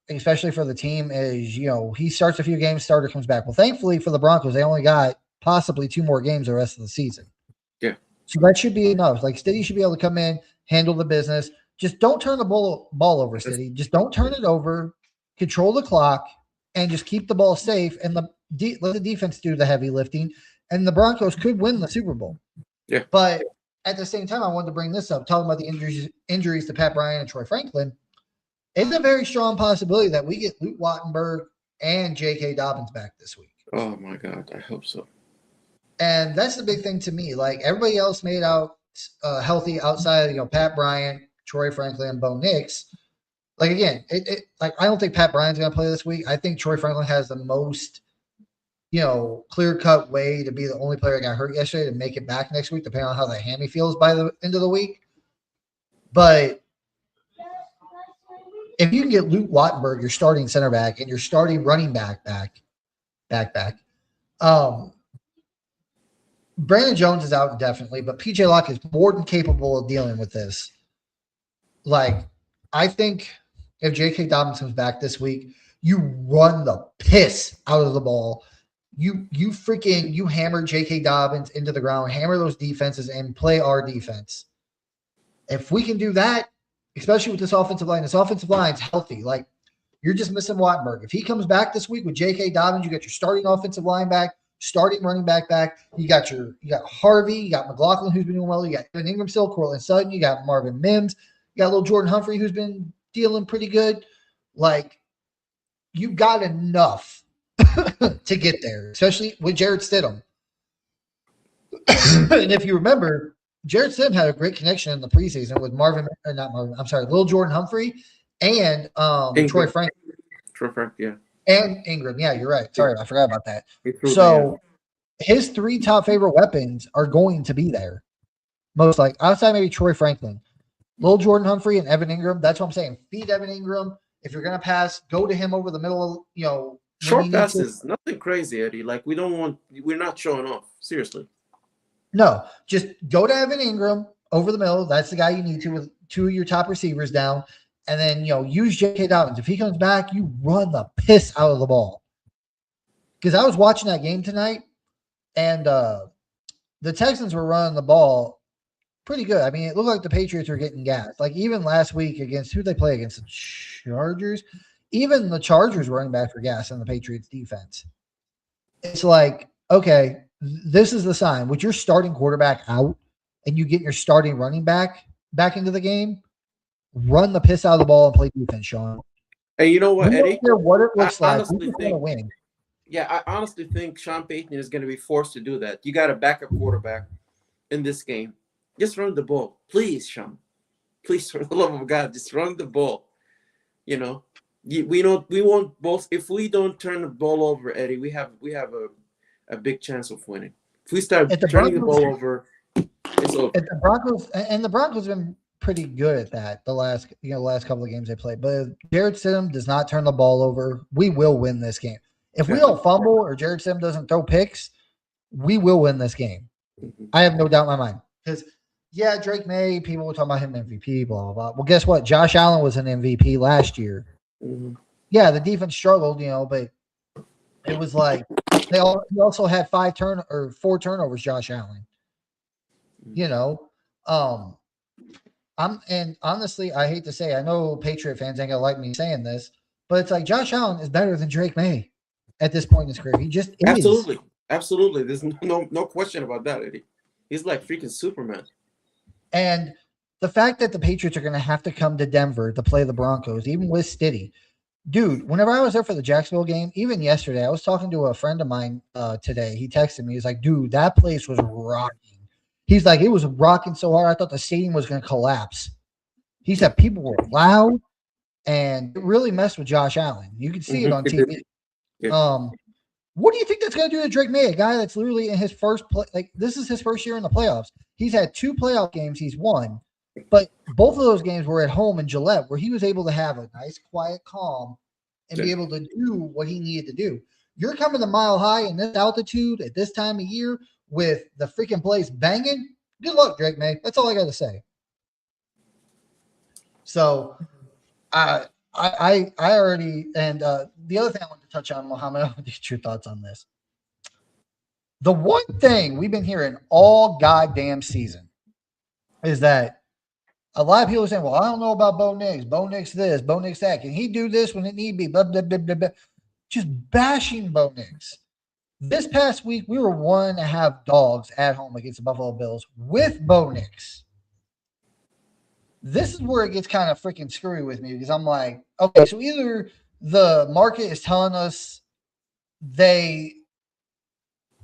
especially for the team, is he starts a few games, starter comes back. Well, thankfully for the Broncos, they only got possibly 2 more games the rest of the season. Yeah, so that should be enough. Stiddy should be able to come in, handle the business. Just don't turn the ball over, Stiddy. Just don't turn it over. Control the clock and just keep the ball safe. And let the defense do the heavy lifting. And the Broncos could win the Super Bowl. Yeah. But at the same time, I wanted to bring this up, talking about the injuries to Pat Bryant and Troy Franklin. It's a very strong possibility that we get Luke Wattenberg and J.K. Dobbins back this week. Oh, my God. I hope so. And that's the big thing to me. Everybody else made out healthy outside of, Pat Bryant, Troy Franklin, and Bo Nix. Again, I don't think Pat Bryant's going to play this week. I think Troy Franklin has the most, clear-cut way to be the only player that got hurt yesterday to make it back next week, depending on how that hammy feels by the end of the week. But if you can get Luke Wattenberg, your starting center back, and your starting running back back, Brandon Jones is out indefinitely, but PJ Locke is more than capable of dealing with this. I think if J.K. Dobbins comes back this week, you run the piss out of the ball. You hammer J.K. Dobbins into the ground, hammer those defenses, and play our defense. If we can do that, especially with this offensive line's healthy. You're just missing Wattenberg. If he comes back this week with J.K. Dobbins, you got your starting offensive line back, starting running back. You got Harvey, you got McLaughlin, who's been doing well. You got Evan Ingram still, Cortland Sutton. You got Marvin Mims. You got little Jordan Humphrey, who's been dealing pretty good. You got enough to get there, especially with Jarrett Stidham. And if you remember, Jarrett Stidham had a great connection in the preseason with little Jordan Humphrey and Troy Franklin. Yeah. And Ingram. Yeah, you're right. Sorry, I forgot about that. So his 3 top favorite weapons are going to be there. Most outside maybe Troy Franklin. Little Jordan Humphrey and Evan Ingram. That's what I'm saying. Feed Evan Ingram. If you're going to pass, go to him over the middle, Short passes, nothing crazy, Eddie. We're not showing off. Seriously. No, just go to Evan Ingram over the middle. That's the guy you need to with 2 of your top receivers down. And then, use J.K. Dobbins. If he comes back, you run the piss out of the ball. Because I was watching that game tonight, and the Texans were running the ball pretty good. I mean, it looked like the Patriots were getting gas. Even last week against who they play against, the Chargers. Even the Chargers running back for gas in the Patriots defense. It's okay, this is the sign. With your starting quarterback out and you get your starting running back into the game, run the piss out of the ball and play defense, Sean. And you know what, Eddie? I don't care what it looks like. We're going to win. Yeah, I honestly think Sean Payton is going to be forced to do that. You got a backup quarterback in this game. Just run the ball. Please, Sean. Please, for the love of God, just run the ball. We won't both. If we don't turn the ball over, Eddie, we have a big chance of winning. If we start turning the ball over, it's over. The Broncos have been pretty good at that last couple of games they played. But if Jared Stidham does not turn the ball over, we will win this game. If we don't fumble or Jared Stidham doesn't throw picks, we will win this game. Mhm. I have no doubt in my mind. Because yeah, Drake May, people were talking about him MVP, blah blah blah. Well, guess what? Josh Allen was an MVP last year. Mhm. Yeah, the defense struggled, but it was like he also had 4 turnovers, Josh Allen. You know, um, and honestly, I hate to say, I know Patriot fans ain't gonna like me saying this, but it's like Josh Allen is better than Drake May at this point in his career. He just is. Absolutely, absolutely. There's no question about that, Eddie. He's like freaking Superman. And the fact that the Patriots are going to have to come to Denver to play the Broncos, even with Stiddy, dude, whenever I was there for the Jacksonville game, even yesterday, I was talking to a friend of mine today. He texted me. He's like, dude, that place was rocking. He's like, it was rocking so hard, I thought the stadium was going to collapse. He said people were loud, and it really messed with Josh Allen. You could see it on TV. Yeah. What do you think that's going to do to Drake May, a guy that's literally in his first play? Like, this is his first year in the playoffs. He's had 2 playoff games he's won, but both of those games were at home in Gillette, where he was able to have a nice, quiet, calm, and be able to do what he needed to do. You're coming to Mile High in this altitude at this time of year with the freaking place banging. Good luck, Drake May. That's all I got to say. So, I already, and the other thing I want to touch on, Mohammed, I want to get your thoughts on this. The one thing we've been hearing all goddamn season is that a lot of people are saying, well, I don't know about Bo Nix. Bo Nix this, Bo Nix that. Can he do this when it need be? Blah, blah, blah, blah, blah. Just bashing Bo Nix. This past week, we were 1.5 dogs at home against the Buffalo Bills with Bo Nix. This is where it gets kind of freaking screwy with me because I'm like, okay, so either the market is telling us they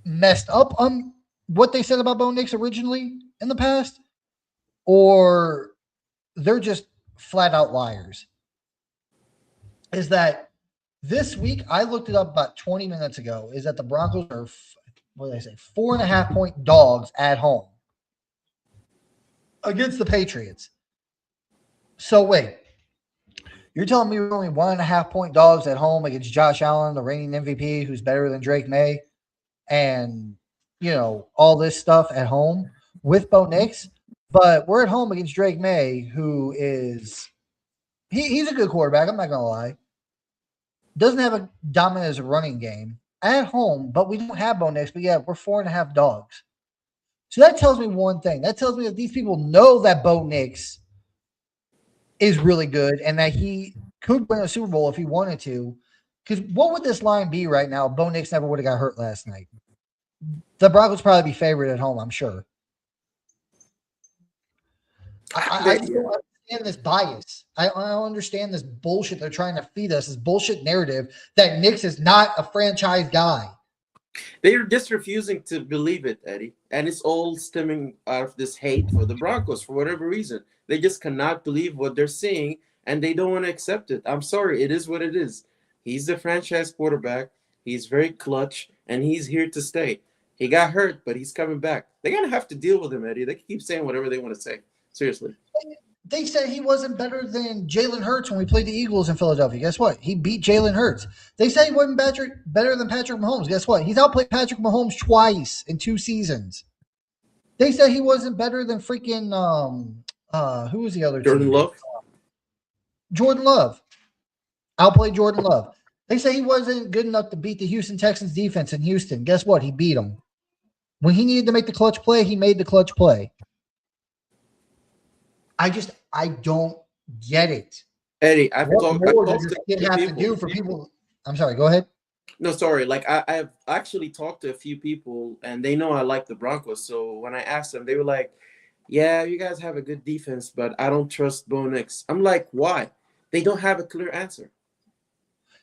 messed up on what they said about Bo Nix originally in the past, or they're just flat out liars. Is that this week, I looked it up about 20 minutes ago, is that the Broncos are, what did I say, 4.5-point dogs at home against the Patriots. So wait, you're telling me we're only 1.5-point dogs at home against Josh Allen, the reigning MVP, who's better than Drake May, and all this stuff at home with Bo Nix, but we're at home against Drake May, who is he's a good quarterback. I'm not gonna lie. Doesn't have a dominant as a running game at home, but we don't have Bo Nix. But yeah, we're 4.5 dogs. So that tells me one thing. That tells me that these people know that Bo Nix is really good and that he could win a Super Bowl if he wanted to. Because what would this line be right now if Bo Nix never would have got hurt last night? The Broncos probably be favored at home, I'm sure. I don't understand this bias. I don't understand this bullshit they're trying to feed us, this bullshit narrative that Nix is not a franchise guy. They're just refusing to believe it, Eddie. And it's all stemming out of this hate for the Broncos for whatever reason. They just cannot believe what they're seeing and they don't want to accept it. I'm sorry, it is what it is. He's the franchise quarterback. He's very clutch and he's here to stay. He got hurt, but he's coming back. They're going to have to deal with him, Eddie. They can keep saying whatever they want to say. Seriously. They said he wasn't better than Jalen Hurts when we played the Eagles in Philadelphia. Guess what? He beat Jalen Hurts. They said he wasn't better than Patrick Mahomes. Guess what? He's outplayed Patrick Mahomes twice in 2 seasons. They said he wasn't better than freaking who was the other Jordan team? Love. Jordan Love. Outplayed Jordan Love. They say he wasn't good enough to beat the Houston Texans defense in Houston. Guess what? He beat them. When he needed to make the clutch play, he made the clutch play. I don't get it. Eddie, What more does this kid have to do for people? I'm sorry, go ahead. No, sorry. Like I've actually talked to a few people, and they know I like the Broncos. So when I asked them, they were like, "Yeah, you guys have a good defense, but I don't trust Bo Nix." I'm like, "Why?" They don't have a clear answer.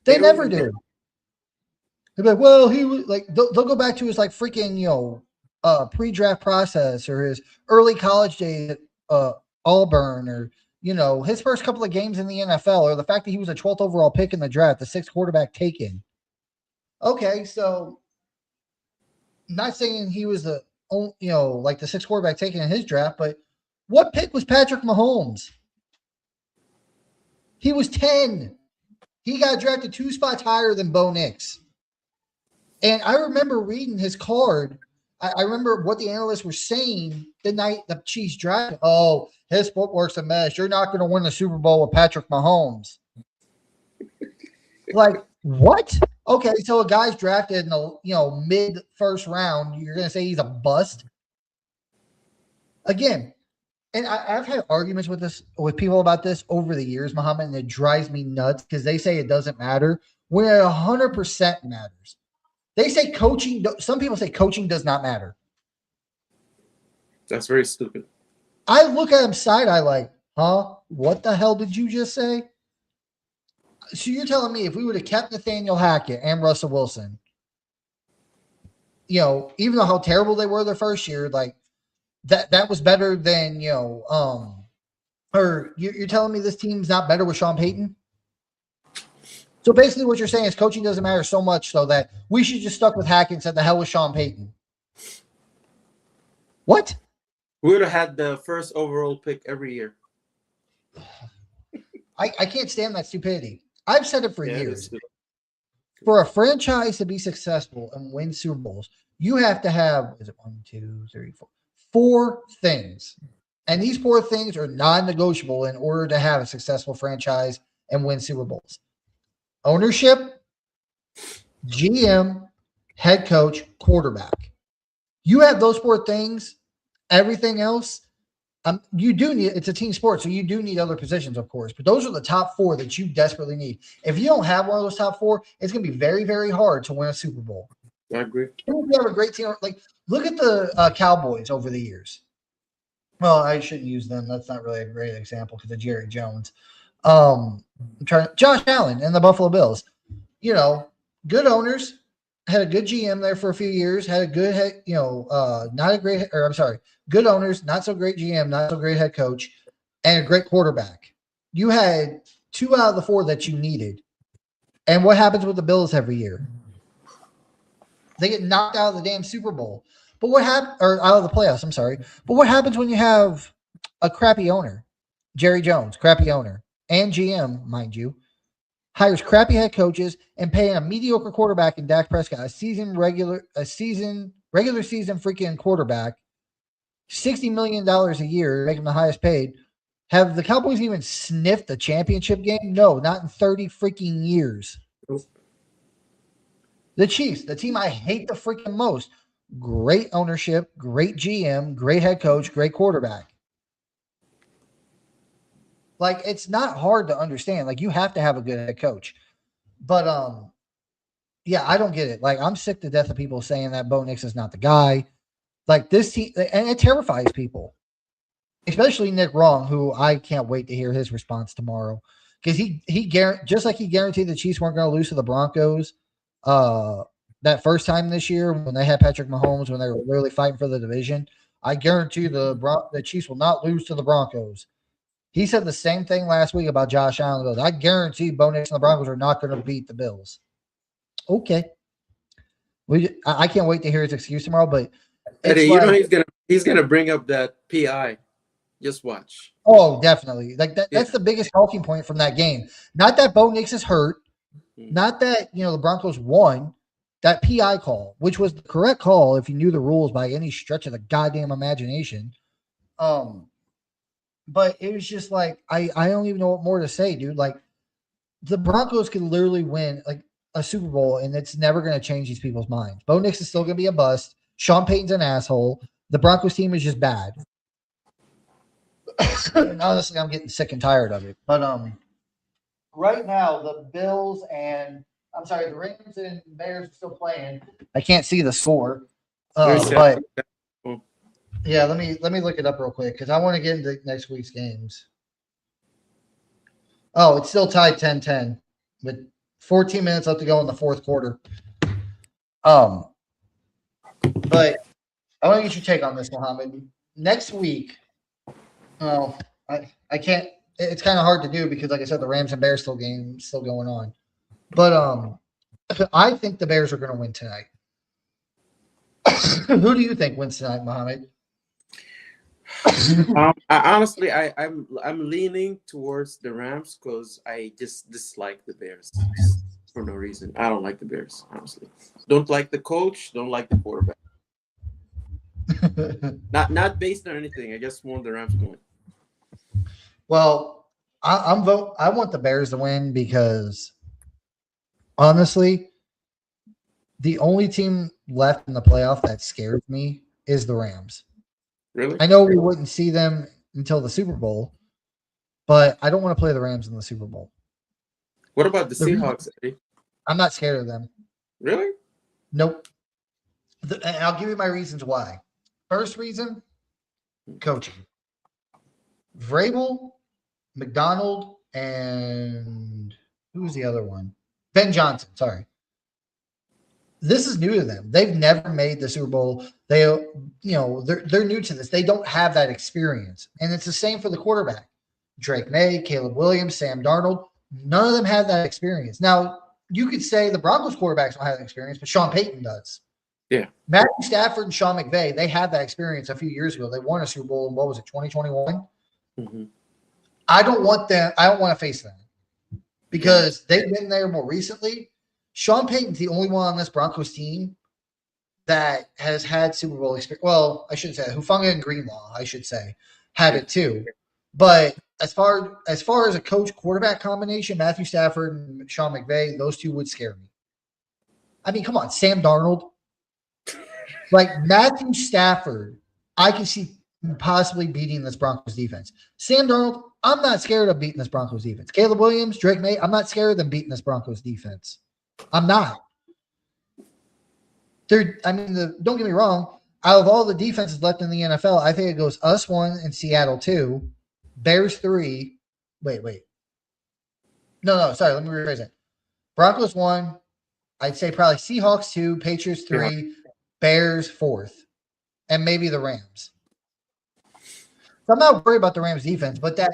They never do. They're like, "Well, he was like." They'll go back to his like freaking pre-draft process or his early college days at Auburn or his first couple of games in the NFL or the fact that he was a 12th overall pick in the draft, the 6th quarterback taken. Okay, so not saying he was the like the 6th quarterback taken in his draft, but What pick was Patrick Mahomes? He was 10. He got drafted 2 spots higher than Bo Nix. And I remember reading his card. I remember what the analysts were saying the night the Chiefs drafted. Oh, his footwork's a mess. You're not going to win the Super Bowl with Patrick Mahomes. Like, what? Okay, so a guy's drafted in the mid first round. You're going to say he's a bust? Again, and I've had arguments with people about this over the years, Muhammad, and it drives me nuts because they say it doesn't matter when it 100% matters. They say coaching. Some people say coaching does not matter. That's very stupid. I look at him side eye like, huh? What the hell did you just say? So you're telling me if we would have kept Nathaniel Hackett and Russell Wilson, even though how terrible they were their first year, like that was better than or you're telling me this team's not better with Sean Payton? So basically what you're saying is coaching doesn't matter so much so that we should just stuck with Hackett and said the hell with Sean Payton. What? We would have had the first overall pick every year. I can't stand that stupidity. I've said it for years. For a franchise to be successful and win Super Bowls, you have to have, 4 things. And these 4 things are non-negotiable in order to have a successful franchise and win Super Bowls. Ownership, GM, head coach, quarterback. You have those 4 things. Everything else, you do need. It's a team sport, so you do need other positions, of course. But those are the top 4 that you desperately need. If you don't have one of those top 4, it's going to be very, very hard to win a Super Bowl. I agree. If you have a great team, like look at the Cowboys over the years. Well, I shouldn't use them. That's not really a great example because of Jerry Jones. Josh Allen and the Buffalo Bills. Good owners, had a good GM there for a few years, had a good head, good owners, not so great GM, not so great head coach, and a great quarterback. You had 2 out of the 4 that you needed. And what happens with the Bills every year? They get knocked out of the damn Super Bowl. But what happened, or out of the playoffs, I'm sorry. But what happens when you have a crappy owner? Jerry Jones, crappy owner, and GM, mind you, hires crappy head coaches and paying a mediocre quarterback in Dak Prescott, regular season freaking quarterback, $60 million a year, make him the highest paid. Have the Cowboys even sniffed a championship game? No, not in 30 freaking years. The Chiefs, the team I hate the freaking most. Great ownership, great GM, great head coach, great quarterback. Like, it's not hard to understand. Like, you have to have a good head coach. But, yeah, I don't get it. Like, I'm sick to death of people saying that Bo Nix is not the guy. Like, this team, and it terrifies people. Especially Nick Wrong, who I can't wait to hear his response tomorrow. Because he just like he guaranteed the Chiefs weren't going to lose to the Broncos that first time this year when they had Patrick Mahomes, when they were literally fighting for the division. I guarantee the Chiefs will not lose to the Broncos. He said the same thing last week about Josh Allen. I guarantee Bo Nix and the Broncos are not going to beat the Bills. Okay. I can't wait to hear his excuse tomorrow, but Eddie, he's gonna bring up that PI. Just watch. Oh, definitely. Like that's the biggest talking point from that game. Not that Bo Nix is hurt, not that the Broncos won. That PI call, which was the correct call if you knew the rules by any stretch of the goddamn imagination. But it was just like I don't even know what more to say, dude. Like the Broncos could literally win like a Super Bowl, and it's never going to change these people's minds. Bo Nix is still going to be a bust. Sean Payton's an asshole. The Broncos team is just bad. And honestly, I'm getting sick and tired of it. But right now the Rams and Bears are still playing. I can't see the score, but yeah, let me look it up real quick because I want to get into next week's games. Oh, it's still tied 10-10 with 14 minutes left to go in the fourth quarter. But I want to get your take on this, Mohammed. Next week, I can't. It's kind of hard to do because, like I said, the Rams and Bears still going on. But I think the Bears are going to win tonight. Who do you think wins tonight, Mohammed? I'm leaning towards the Rams because I just dislike the Bears just for no reason. I don't like the Bears, honestly. Don't like the coach. Don't like the quarterback. Not based on anything. I just want the Rams to win. Well, I'm vote. I want the Bears to win because honestly, the only team left in the playoff that scares me is the Rams. Really? I know we wouldn't see them until the Super Bowl, but I don't want to play the Rams in the Super Bowl. What about the The reason, Seahawks, Eddie? I'm not scared of them. Really? Nope. And I'll give you my reasons why. First reason, coaching. Vrabel, McDonald, and who's the other one? Ben Johnson. Sorry. This is new to them. They've never made the Super Bowl. They're new to this. They don't have that experience, and it's the same for the quarterback. Drake May, Caleb Williams, Sam Darnold. None of them had that experience. Now you could say the Broncos quarterbacks don't have that experience, but Sean Payton does. Yeah. Matthew Stafford and Sean McVay, they had that experience a few years ago. They won a Super Bowl in, what was it, 2021? Mm-hmm. I don't want them. I don't want to face them because they've been there more recently. Sean Payton's the only one on this Broncos team that has had Super Bowl experience. Well, I shouldn't say that. Hufanga and Greenlaw, I should say, had it too. But as far as a coach quarterback combination, Matthew Stafford and Sean McVay, those two would scare me. I mean, come on, Sam Darnold. Like Matthew Stafford, I can see possibly beating this Broncos defense. Sam Darnold, I'm not scared of beating this Broncos defense. Caleb Williams, Drake May, I'm not scared of them beating this Broncos defense. I'm not. Don't get me wrong. Out of all the defenses left in the NFL, I think it goes us 1 and Seattle 2, Bears 3. Wait. No, sorry. Let me rephrase it. Broncos 1. I'd say probably Seahawks 2, Patriots 3, Bears 4th, and maybe the Rams. So I'm not worried about the Rams defense, but that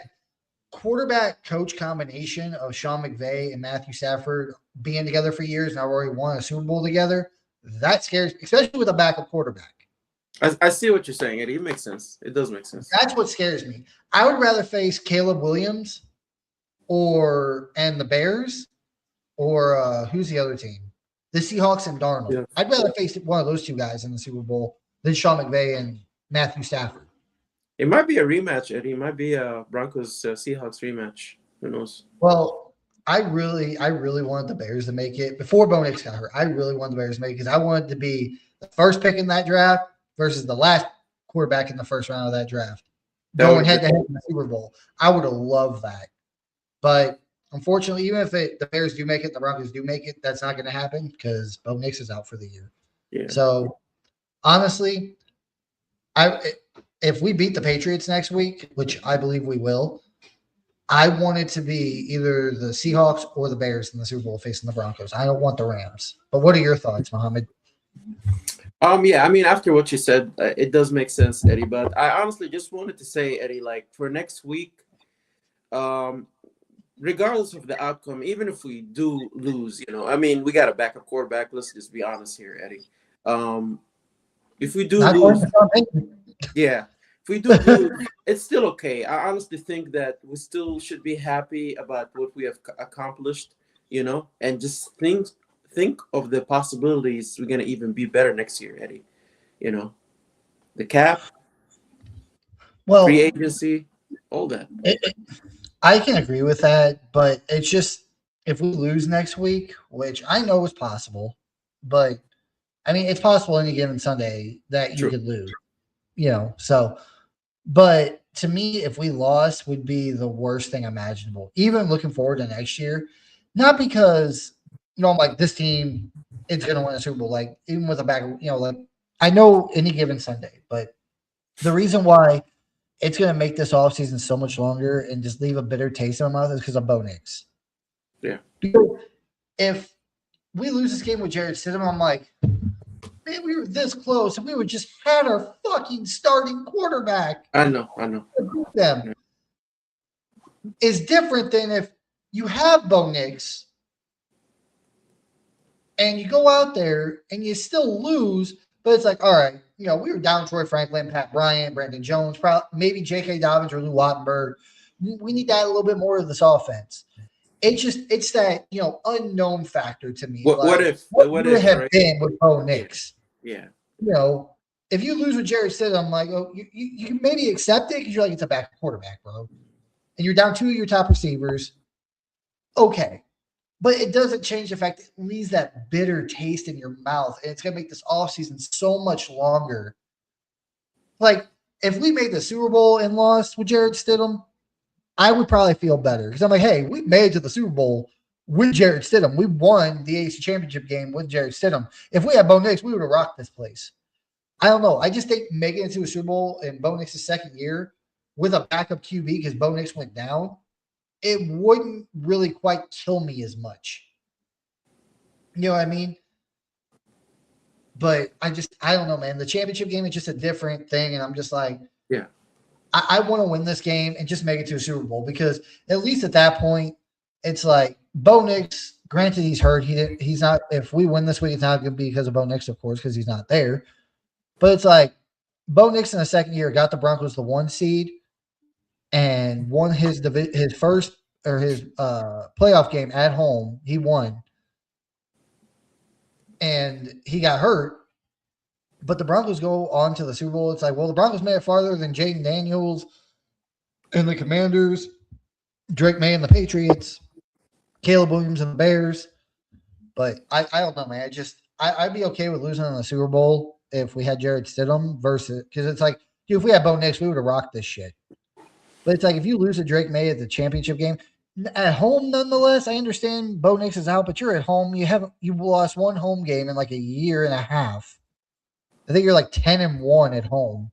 quarterback coach combination of Sean McVay and Matthew Stafford being together for years and I've already won a Super Bowl together, that scares me, especially with a backup quarterback. I see what you're saying, Eddie. It makes sense. It does make sense. That's what scares me. I would rather face Caleb Williams and the Bears or who's the other team? The Seahawks and Darnold. Yeah. I'd rather face one of those two guys in the Super Bowl than Sean McVay and Matthew Stafford. It might be a rematch, Eddie. It might be a Broncos Seahawks rematch. Who knows? Well, I really wanted the Bears to make it before Bo Nix got hurt. I really wanted the Bears to make it because I wanted to be the first pick in that draft versus the last quarterback in the first round of that draft. Going head to head in the Super Bowl. I would have loved that. But unfortunately, even if the Bears do make it, the Broncos do make it, that's not going to happen because Bo Nix is out for the year. Yeah. So, honestly, if we beat the Patriots next week, which I believe we will, I want it to be either the Seahawks or the Bears in the Super Bowl facing the Broncos. I don't want the Rams. But what are your thoughts, Mohammed? Yeah, I mean, after what you said, it does make sense, Eddie. But I honestly just wanted to say, Eddie, like for next week, regardless of the outcome, even if we do lose, I mean, we got a backup quarterback. Let's just be honest here, Eddie. If we do lose, yeah, if we do lose, it's still okay. I honestly think that we still should be happy about what we have accomplished, and just think of the possibilities we're going to even be better next year, Eddie. The cap, free agency, all that. I can agree with that, but it's just if we lose next week, which I know is possible, but I mean, it's possible any given Sunday that you could lose, so, but to me, if we lost would be the worst thing imaginable, even looking forward to next year, not because, I'm like this team is going to win a Super Bowl, like even with a back, like I know any given Sunday, but the reason why it's going to make this offseason so much longer and just leave a bitter taste in my mouth is because of Bo Nix. Yeah. Because if we lose this game with Jared Stidham, I'm like, man, we were this close and we would just had our fucking starting quarterback. I know. Them is different than if you have Bo Nix and you go out there and you still lose, but it's like, all right, we were down Troy Franklin, Pat Bryant, Brandon Jones, maybe J.K. Dobbins or Lou Wattenberg. We need to add a little bit more of this offense. It's that unknown factor to me. What Like, if? what What would it if? have Right? been with Bo Yeah. Nix? Yeah. If you lose with Jared Stidham, like, you can maybe accept it because you're like, it's a backup quarterback, bro, and you're down 2 of your top receivers. Okay, but it doesn't change the fact it leaves that bitter taste in your mouth, and it's gonna make this offseason so much longer. Like, if we made the Super Bowl and lost with Jared Stidham, I would probably feel better because I'm like, hey, we made it to the Super Bowl with Jared Stidham. We won the AFC Championship game with Jared Stidham. If we had Bo Nix, we would have rocked this place. I don't know. I just think making it to a Super Bowl in Bo Nix's second year with a backup QB because Bo Nix went down, it wouldn't really quite kill me as much. You know what I mean? But I don't know, man. The championship game is just a different thing. And I'm just like, Yeah. I want to win this game and just make it to a Super Bowl because at least at that point, it's like Bo Nix, granted he's hurt. He's not, if we win this week, it's not going to be because of Bo Nix, of course, because he's not there. But it's like Bo Nix in the second year got the Broncos the 1 seed and won his first or his playoff game at home. He won. And he got hurt. But the Broncos go on to the Super Bowl. It's like, well, the Broncos made it farther than Jaden Daniels and the Commanders, Drake May and the Patriots, Caleb Williams and the Bears. But I don't know, man. I'd be okay with losing in the Super Bowl if we had Jared Stidham versus, because it's like, dude, if we had Bo Nix, we would have rocked this shit. But it's like, if you lose to Drake May at the championship game, at home, nonetheless, I understand Bo Nix is out, but you're at home. You lost one home game in like a year and a half. I think you're like 10-1 at home.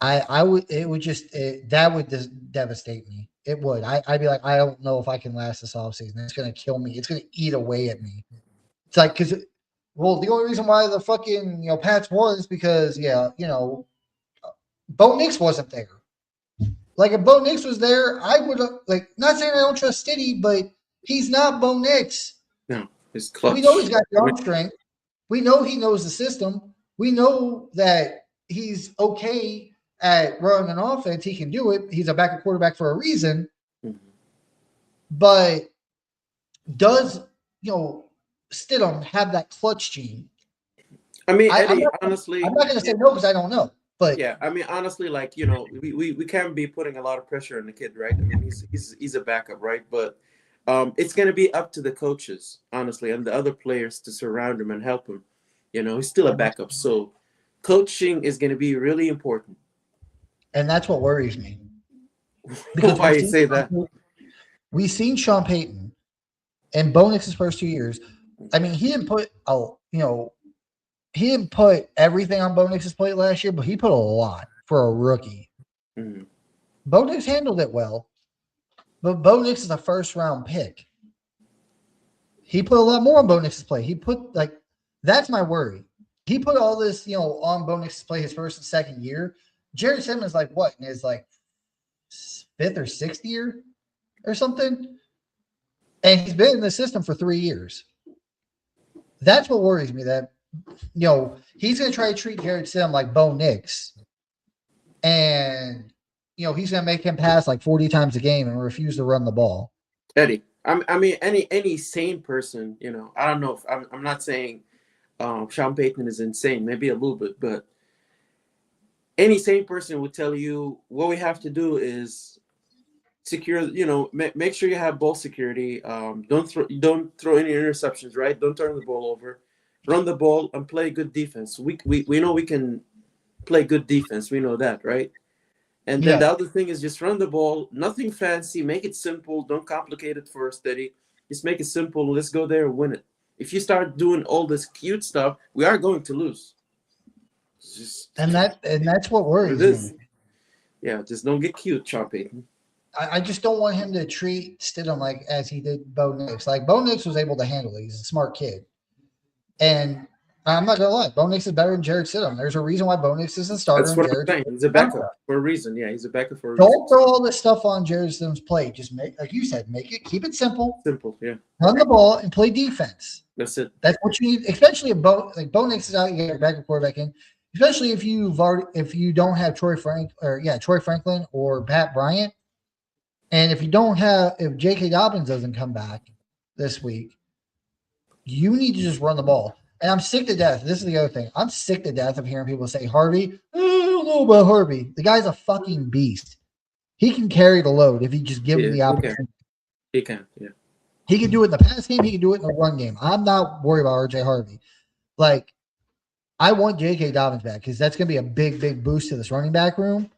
That would just devastate me. It would. I'd be like, I don't know if I can last this offseason. It's gonna kill me. It's gonna eat away at me. It's like, because the only reason why the fucking Pats won is because Bo Nix wasn't there. Like, if Bo Nix was there, I would have, like, not saying I don't trust Stiddy, but he's not Bo Nix. No, it's clutch. We know he's got the arm strength. We know he knows the system. We know that he's okay at running an offense. He can do it. He's a backup quarterback for a reason. Mm-hmm. But does Stidham have that clutch gene? I mean, Eddie, honestly, I'm not going to say no because I don't know. But yeah, I mean, honestly, like, we can't be putting a lot of pressure on the kid, right? I mean, he's a backup, right? But it's going to be up to the coaches, honestly, and the other players to surround him and help him. He's still a backup, so coaching is going to be really important. And that's what worries me. Because why you say that? We've seen Sean Payton and Bo Nix's first 2 years. I mean, he didn't put everything on Bo Nix's plate last year, but he put a lot for a rookie. Mm-hmm. Bo Nix handled it well, but Bo Nix is a first-round pick. He put a lot more on Bo Nix's plate. He put, that's my worry. He put all this, on Bo Nix's plate his first and second year. Jared Simmons, in his, fifth or sixth year or something? And he's been in the system for 3 years. That's what worries me, that he's going to try to treat Jared Stidham like Bo Nix. And, he's going to make him pass 40 times a game and refuse to run the ball. Eddie, I mean, any sane person, I don't know if I'm not saying Sean Payton is insane, maybe a little bit, but any sane person would tell you what we have to do is secure, make sure you have ball security. Don't throw any interceptions, right? Don't turn the ball over. Run the ball and play good defense. We know we can play good defense. We know that, right? And then the other thing is just run the ball. Nothing fancy. Make it simple. Don't complicate it for a steady. Just make it simple. Let's go there and win it. If you start doing all this cute stuff, we are going to lose. And that's what worries me. Yeah, just don't get cute, Sean Payton. I just don't want him to treat Stidham as he did Bo Nix. Bo Nix was able to handle it. He's a smart kid. And I'm not gonna lie. Bo Nix is better than Jared Stidham. There's a reason why Bo Nix is a starter That's and what I'm Jared saying. He's a backup for a reason. Yeah, he's a backup for a reason. Don't throw all this stuff on Jared Stidham's plate. Just make, like you said, keep it simple. Simple, yeah. Run the ball and play defense. That's it. That's what you need, especially if Bo Nix is out. You get your backup quarterback in. Especially if you don't have Troy Franklin or Pat Bryant, and if J.K. Dobbins doesn't come back this week, you need to just run the ball. And I'm sick to death. This is the other thing. I'm sick to death of hearing people say Harvey. I don't know about Harvey. The guy's a fucking beast. He can carry the load if you just give him the opportunity. He can, yeah. He can do it in the pass game. He can do it in the run game. I'm not worried about R.J. Harvey. Like, I want J.K. Dobbins back because that's going to be a big, big boost to this running back room.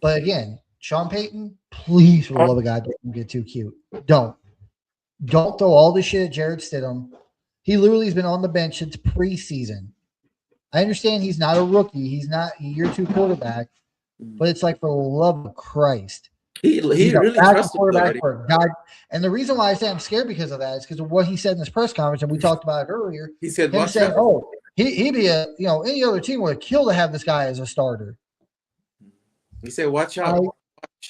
But again, Sean Payton, please, for the love of God, don't get too cute. Don't throw all this shit at Jared Stidham. He literally has been on the bench since preseason. I understand he's not a rookie. He's not a year two quarterback. But it's like, for the love of Christ. He really trusts quarterback for God. And the reason why I say I'm scared because of that is because of what he said in his press conference, and we talked about it earlier. He said, he'd be any other team would kill to have this guy as a starter. He said, watch out.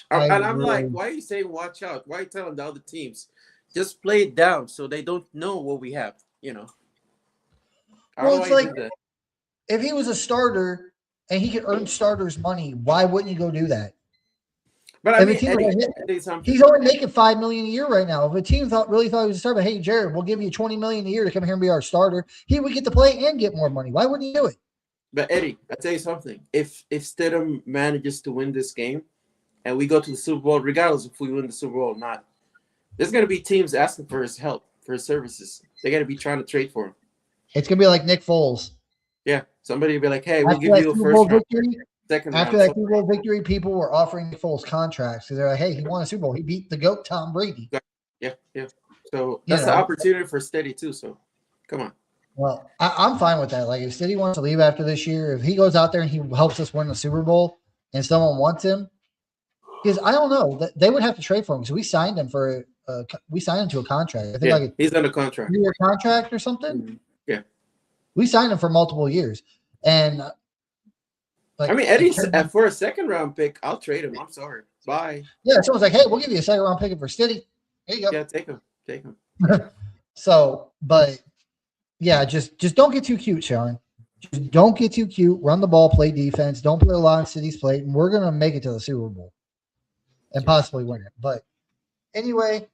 And I'm like, why are you saying watch out? Why are you telling the other teams? Just play it down so they don't know what we have, Well, it's like, if he was a starter and he could earn starters money, why wouldn't he go do that? But I mean, he's only making $5 million a year right now. If a team really thought he was a starter, hey, Jared, we'll give you $20 million a year to come here and be our starter, he would get to play and get more money. Why wouldn't he do it? But Eddie, I tell you something. If Stidham manages to win this game, and we go to the Super Bowl, regardless if we win the Super Bowl or not, there's going to be teams asking for his help, for his services. They're going to be trying to trade for him. It's going to be like Nick Foles. Yeah, somebody will be like, "Hey, we'll give you a first round, second round." After that Super Bowl victory, people were offering Nick Foles contracts because they're like, "Hey, he won a Super Bowl. He beat the GOAT Tom Brady." Yeah. So that's the opportunity for Steady too. So, come on. Well, I'm fine with that. Like, if Steady wants to leave after this year, if he goes out there and he helps us win the Super Bowl, and someone wants him, because I don't know, they would have to trade for him because we signed him to a contract. I think he's under contract, 3-year contract or something. Mm-hmm. Yeah. We signed him for multiple years. And Eddie, for a second round pick, I'll trade him. I'm sorry. Bye. Yeah, someone's like, hey, we'll give you a second round pick for Steady. There you go. Yeah, take him. So, but yeah, just don't get too cute, Sean. Just don't get too cute. Run the ball, play defense. Don't put a lot on City's plate, and we're gonna make it to the Super Bowl and possibly win it. But anyway,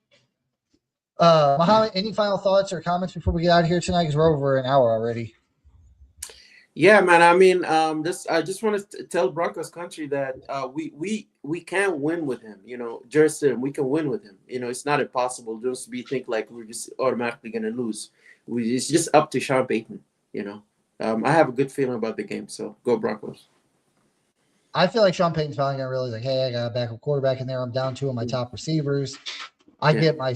Mohammed, any final thoughts or comments before we get out of here tonight? Because we're over an hour already. Yeah, man. I mean, I just want to tell Broncos country that we can win with him. Jerson, we can win with him. It's not impossible. Just think like we're just automatically going to lose. It's just up to Sean Payton. I have a good feeling about the game. So go Broncos. I feel like Sean Payton's finally going to realize, like, hey, I got a backup quarterback in there. I'm down 2 of my top receivers. I get my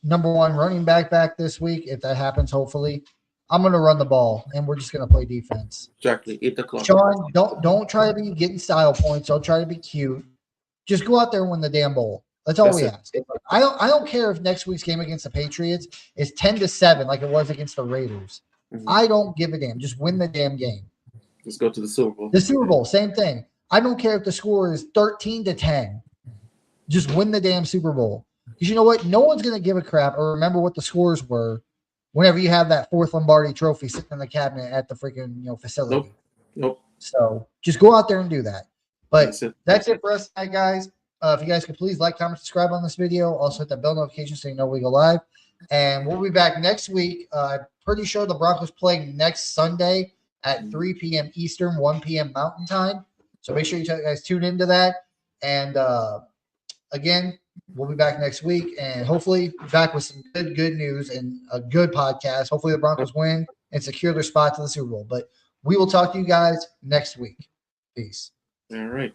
number 1 running back this week. If that happens, hopefully, I'm going to run the ball, and we're just going to play defense. Exactly. Eat the clock. Sean, don't try to be getting style points. Don't try to be cute. Just go out there and win the damn bowl. That's all we ask. I don't care if next week's game against the Patriots is 10-7 like it was against the Raiders. Mm-hmm. I don't give a damn. Just win the damn game. Let's go to the Super Bowl. The Super Bowl, same thing. I don't care if the score is 13-10. Just win the damn Super Bowl. Because you know what? No one's going to give a crap or remember what the scores were whenever you have that 4th Lombardi trophy sitting in the cabinet at the freaking facility. Nope. So just go out there and do that. But that's it for us tonight, guys. If you guys could please like, comment, subscribe on this video. Also hit that bell notification so you know we go live. And we'll be back next week. I'm pretty sure the Broncos play next Sunday at 3 p.m. Eastern, 1 p.m. Mountain Time. So make sure you guys tune into that. And again, we'll be back next week and hopefully back with some good news and a good podcast. Hopefully the Broncos win and secure their spot to the Super Bowl. But we will talk to you guys next week. Peace. All right.